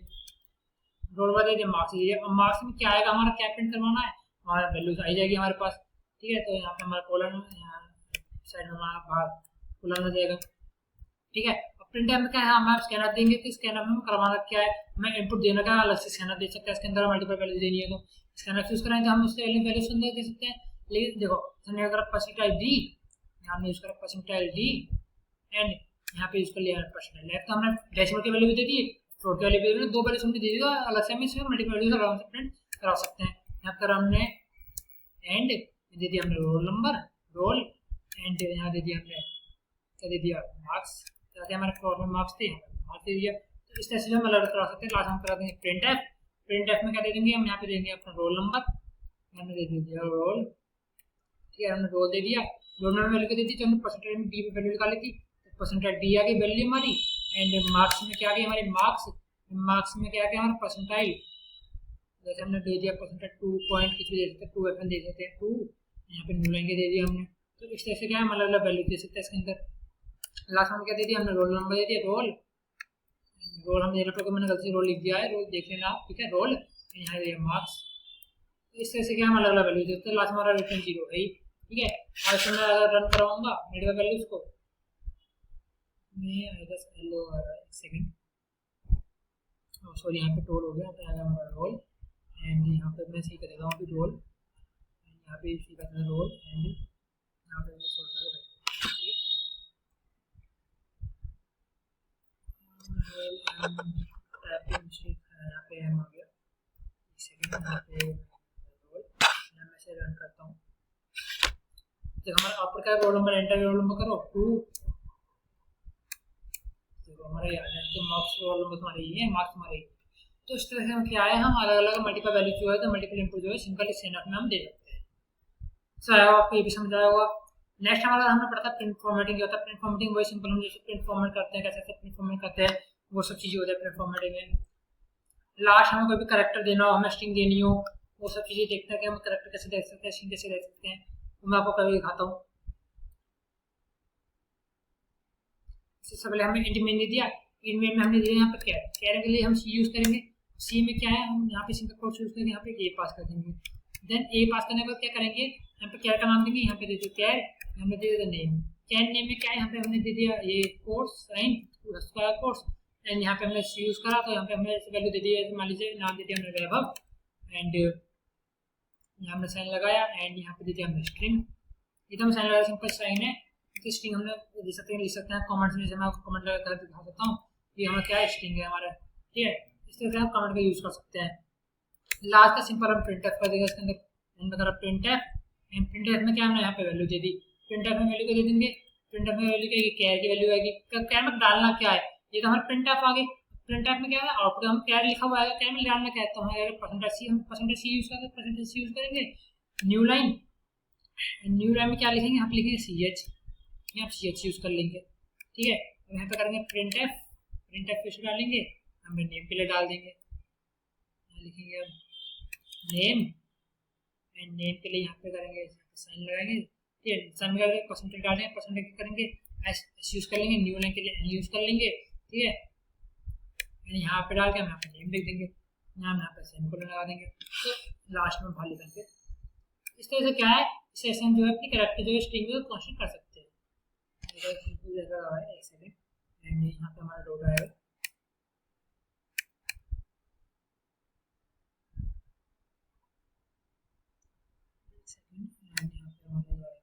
रोल नंबर दे दिया, मार्क्स दे दिया। अब मार्क्स में क्या आएगा, हमारा क्या प्रिंट करवाना है, हमारा वैल्यूज आई जाएगी हमारे पास, ठीक है। तो यहाँ पे हमारा कोलन साइड में हमारा बाहर कोलन हो जाएगा, ठीक है। अब प्रिंट में क्या है, हम स्कैनर देंगे तो स्कैनर में करवाना क्या है, हमें इनपुट देना क्या, अलग से स्कैनर दे सकते हैं, इसके अंदर मल्टीपल वैल्यू देनी है तो स्कैनर यूज कराएं तो हम उससे वैल्यू सुंदर दे सकते हैं। लेकिन देखो हमने अगर परसेंटाइल डी, यहाँ यूज करा परसेंटाइल डी, एंड यहाँ पे यूज कर लिया परसेंटाइल एफ, तो हमने डेसिमल की वैल्यू भी दे दी, फ्लोट की वैल्यू भी दे दी, दो वैल्यू हमने दे दी, तो अलग से हम इसमें मल्टीपल वैल्यू आराम से प्रिंट करा सकते हैं। यहाँ पर हमने एंड दे दिया हमने रोल नंबर, रोल, एंड यहाँ दे दिया हमने क्या दे दिया, मार्क्स, ताकि हमारे फ्लोट में मार्क्स थे, मार्क्स दे दिया। तो इस तरह से हम अलग करा सकते हैं। लास्ट हम करा देंगे प्रिंट एफ, प्रिंट एफ में क्या दे देंगे, हम यहाँ पे देंगे अपना रोल नंबर, हमने दे दिया रोल, ठीक है, हमने रोल दे दिया, रोल नंबर वैल्यू दे दी, तो हमने परसेंटेज में डी पे वैल्यू निकाली थी, तो परसेंटेज डी आ गई वैल्यू हमारी, एंड मार्क्स में क्या आ गई हमारी मार्क्स, मार्क्स में क्या आ गया हमारा परसेंटाइल, जैसे हमने दे दिया परसेंटेज 2 पॉइंट कुछ भी दे सकते हैं, 2 एफ दे सकते हैं 2, यहाँ पे न्यू लाइन के दे दिया हमने। तो इस तरह से क्या है, अलग अलग वैल्यू दे सकते हैं इसके अंदर। लास्ट में क्या दे दिया हमने, रोल नंबर दे दिया, रोल, रोल हम देना पड़ेगा, मैंने गलती से रोल लिख दिया है, रोल देख लेना आप, ठीक है, रोल, यहाँ दिया मार्क्स। इस तरह से क्या हम अलग अलग वैल्यू देते हैं। लास्ट हमारा रिटर्न 0 है, ठीक है। और इसमें मैं अगर रन कराऊंगा मेडिकल वैल्यूज को, मैं हेलो एक सेकंड, सॉरी यहाँ पे टोल हो गया, तो आएगा हमारा रोल, एंड यहाँ पे मैं सही कर देता हूँ अभी रोल, यहाँ पे सही करता है रोल, एंड यहाँ पे मैं छोड़ देता हूँ, ठीक है। यहाँ पे हम आ गया, एक सेकंड, यहाँ पे रोल, मैं से रन करता हूँ, जब हमारा आपका क्या roll number, enter roll number करो 2, देखो हमारा याद है कि मार्क्स रोल नंबर तुम्हारे ये है, मार्क्स हमारे। तो इस तरह से हम क्या है, हम अलग अलग मल्टीपल वैल्यू जो है, तो मल्टीपल इनपुट जो है सिंपल स्कैनर में हम दे सकते हैं। सो आपको ये भी समझ आया होगा। नेक्स्ट हमारा हमने पढ़ा था प्रिंट फॉर्मेटिंग, क्या होता है प्रिंट फॉर्मेटिंग, वही सिंपल हम जैसे प्रिंट फॉर्मेट करते हैं, कैसे प्रिंट फॉर्मेट करते हैं, वो सब चीजें होता है प्रिंट फॉर्मेटिंग में। लास्ट हमें कोई भी करेक्टर देना हो, हमें स्ट्रिंग देनी हो, वो सब चीजें देखते हैं कि हम करेक्टर कैसे देख सकते हैं, स्ट्रिंग कैसे देख सकते हैं, वो मैं आपको कभी दिखाता हूँ। सबसे पहले हमने इंट मेन दे दिया, इंट मेन में हमने दिया यहाँ पे कैर, कैर के लिए हम सी यूज करेंगे, सी में क्या है, हम यहाँ पे सिंगल कोट्स यूज करेंगे, यहाँ पे ए पास कर देंगे, देन ए पास करने के बाद क्या करेंगे, यहाँ पे कैर का नाम देंगे, यहाँ पे दे दिया कैर, हमने दे दिया नेम, कैर नेम में क्या है, यहाँ पे हमने दे दिया ये course sine square course, and यहाँ पे हमने सी यूज करा, तो यहाँ पे हमने वैल्यू दे दी, मान लीजिए नाम दे दिया हमने वैभव, एंड यहाँ हमने साइन लगाया, एंड यहाँ पे दे दिया हमने स्ट्रिंग, एकदम साइन लगाया, सिंपल साइन है, तो स्ट्रिंग हमने लिख सकते हैं कमेंट्स में, जैसे मैं आपको कमेंट लगा कर दिखा सकता हूँ, ये हमारा क्या है, स्ट्रिंग है हमारा, ठीक है। इस तरह से हम कमेंट का यूज कर सकते हैं। लास्ट का सिंपल हम प्रिंट एफ कर देंगे, इसके अंदर print F, and print F में क्या हमने यहाँ पे वैल्यू दे दी, प्रिंट एफ में वैल्यू को दे देंगे, प्रिंट एफ में वैल्यू क्या है, कैर की वैल्यू आएगी, कैर में डालना क्या है, ये तो हमारे प्रिंट एफ आ गई, प्रिंट एफ में क्या है आउटपुट हम कैर लिखा हुआ है, कैर में डालना क्या है, तो हमारे परसेंटेज सी, हम परसेंटेज सी यूज करते, परसेंटेज सी यूज करेंगे, न्यू लाइन, न्यू लाइन में क्या लिखेंगे, यहाँ पे लिखेंगे सी एच, आप सी एच यूज कर लेंगे, ठीक है। यहाँ पे करेंगे प्रिंट एफ फिर डालेंगे, हम नेम के लिए डाल देंगे, लिखेंगे अब नेम, एंड नेम के लिए यहाँ पे करेंगे साइन लगाएंगे, ठीक है, साइन लगाएंगे, परसेंटेज डालेंगे, परसेंटेज करेंगे एस यूज कर लेंगे, न्यू लाइन के लिए एन यूज कर लेंगे, ठीक है, यहाँ पे डाल के हम यहाँ पे नेम लिख देंगे, यहाँ पे सेमीकोलन लगा देंगे, तो लास्ट में भाली करके इस तरह से क्या है, इस ऐसे हम जो है अपनी कैरेक्टर जो है स्ट्रिंग को कांस्टेंट कर सकते हैं। एक सेकंड, एंड यहाँ पे हमारा डॉट आएगा, यहाँ पे हमारा आएगा, यहाँ पे हमारा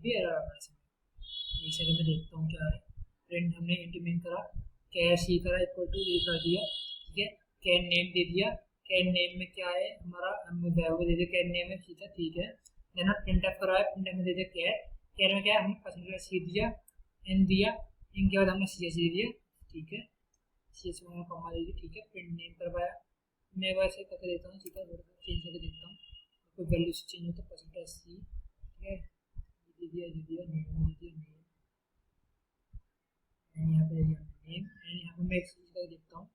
भी एरर आ रहा है इसमें। एक सेकंड में देखता हूँ क्या है। प्रिंट हमने इंटीमेन करा, कैर सी करा इक्वल टू ए कर दिया, ठीक है। कैर नेम दे दिया, कैर नेम में क्या है हमारा, हमने वैल्यू दे दिया कैर नेम में, ठीक है ठीक है। देन प्रिंट एफ करा है, प्रिंट एफ में दे दिया कैर, कैर में क्या है हमने परसेंटेज सी दिया, एन दिया, इनके बाद हमने सी एच दे दिया, ठीक है। सी एच में कॉमा दे दी, ठीक है। प्रिंट नेम करवाया, मैं वैसे करके देता हूँ, सीधा चेंज करके देखता हूँ कोई वैल्यू से चेंज होता है। परसेंटेज सी, ठीक है, दे दिया नेम दे दिया नेम, यहाँ पे नेम, यहाँ पे मैं एक चीज़ करके देखता हूँ।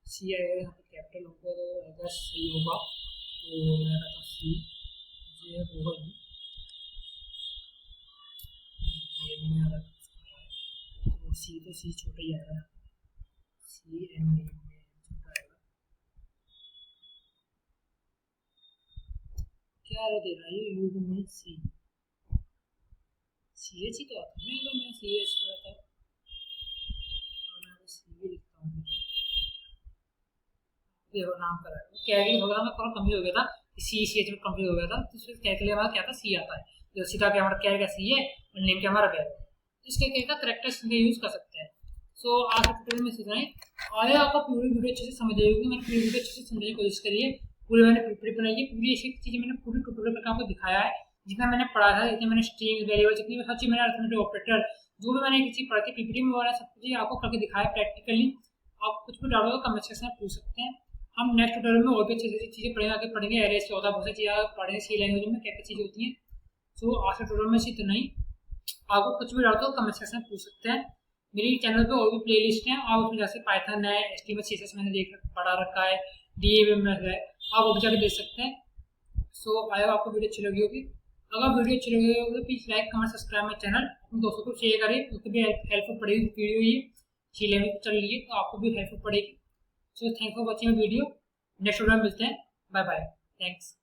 सी आएगा यहाँ पे कैपिटल होगा तो अगर सही होगा तो मैं कहता हूँ सी, ये होगा नहीं, नेम में आ रहा है तो सी, तो सी छोटा ही आएगा, सी एंड नेम में छोटा आएगा। क्या दे रहा है ये यू में सी, सी एच ही तो आता है, मैं सी एच करता हूँ, सी लिखता हूँ, देखो नाम करा है कैरी होगा, मैं थोड़ा कंफ्यूज हो गया था, सी सी एच में कंफ्यूज हो गया था, तो इसमें कैर के लिए हमारा क्या था सी आता है, जो सीधा क्या हमारा कैर का सी है और नेम क्या हमारा कैर है, इसके क्या करेक्टर्स यूज कर सकते हैं। सो आज के ट्यूटोरियल में सीखना है, आगे आपको पूरी वीडियो अच्छे से समझ आएगी, मैंने पूरी वीडियो अच्छे से समझने की कोशिश करी है, पूरी मैंने प्रिपेयर बनाई है, पूरी ऐसी चीज़ें मैंने पूरी ट्यूटोरियल करके आपको दिखाया है, जितना मैंने पढ़ा था, जितने मैंने स्ट्रिंग वेरिएबल जितनी हर चीज़ मैंने अरिथमेटिक ऑपरेटर जो भी मैंने किसी पढ़ा थी पीपीटी में वाला सब कुछ आपको करके दिखाया प्रैक्टिकली। आप कुछ भी डालो तो कमेंट सेक्शन में पूछ सकते हैं। हम नेक्स्ट ट्यूटोरियल में और भी अच्छी अच्छी चीज़ें पढ़ेंगे, आगे पढ़ेंगे एरेस क्या होता है, बहुत सी चीज़ें पढ़ेंगे, सी लैंग्वेज में क्या क्या चीज़ें होती हैं। सो आज के ट्यूटोरियल में इतना ही, आपको कुछ भी डालो तो कमेंट सेक्शन में पूछ सकते हैं। मेरी चैनल पे और भी प्लेलिस्ट हैं, आप उसमें जैसे पाइथन है, एचटीएमएल सीएसएस मैंने पढ़ा रखा है, डीएवीएम है, आप वो भी जाकर देख सकते हैं। सो आई होप आपको वीडियो अच्छी लगी होगी, अगर वीडियो अच्छी लगी होगी तो please like comment subscribe my channel, अपने दोस्तों को शेयर करें, उसको भी हेल्पफुल पड़ेगी वीडियो, ये सी लैंग्वेज चल रही है तो आपको भी हेल्पफुल पड़ेगी। So thanks for watching video, next video में मिलते हैं, बाय बाय, थैंक्स।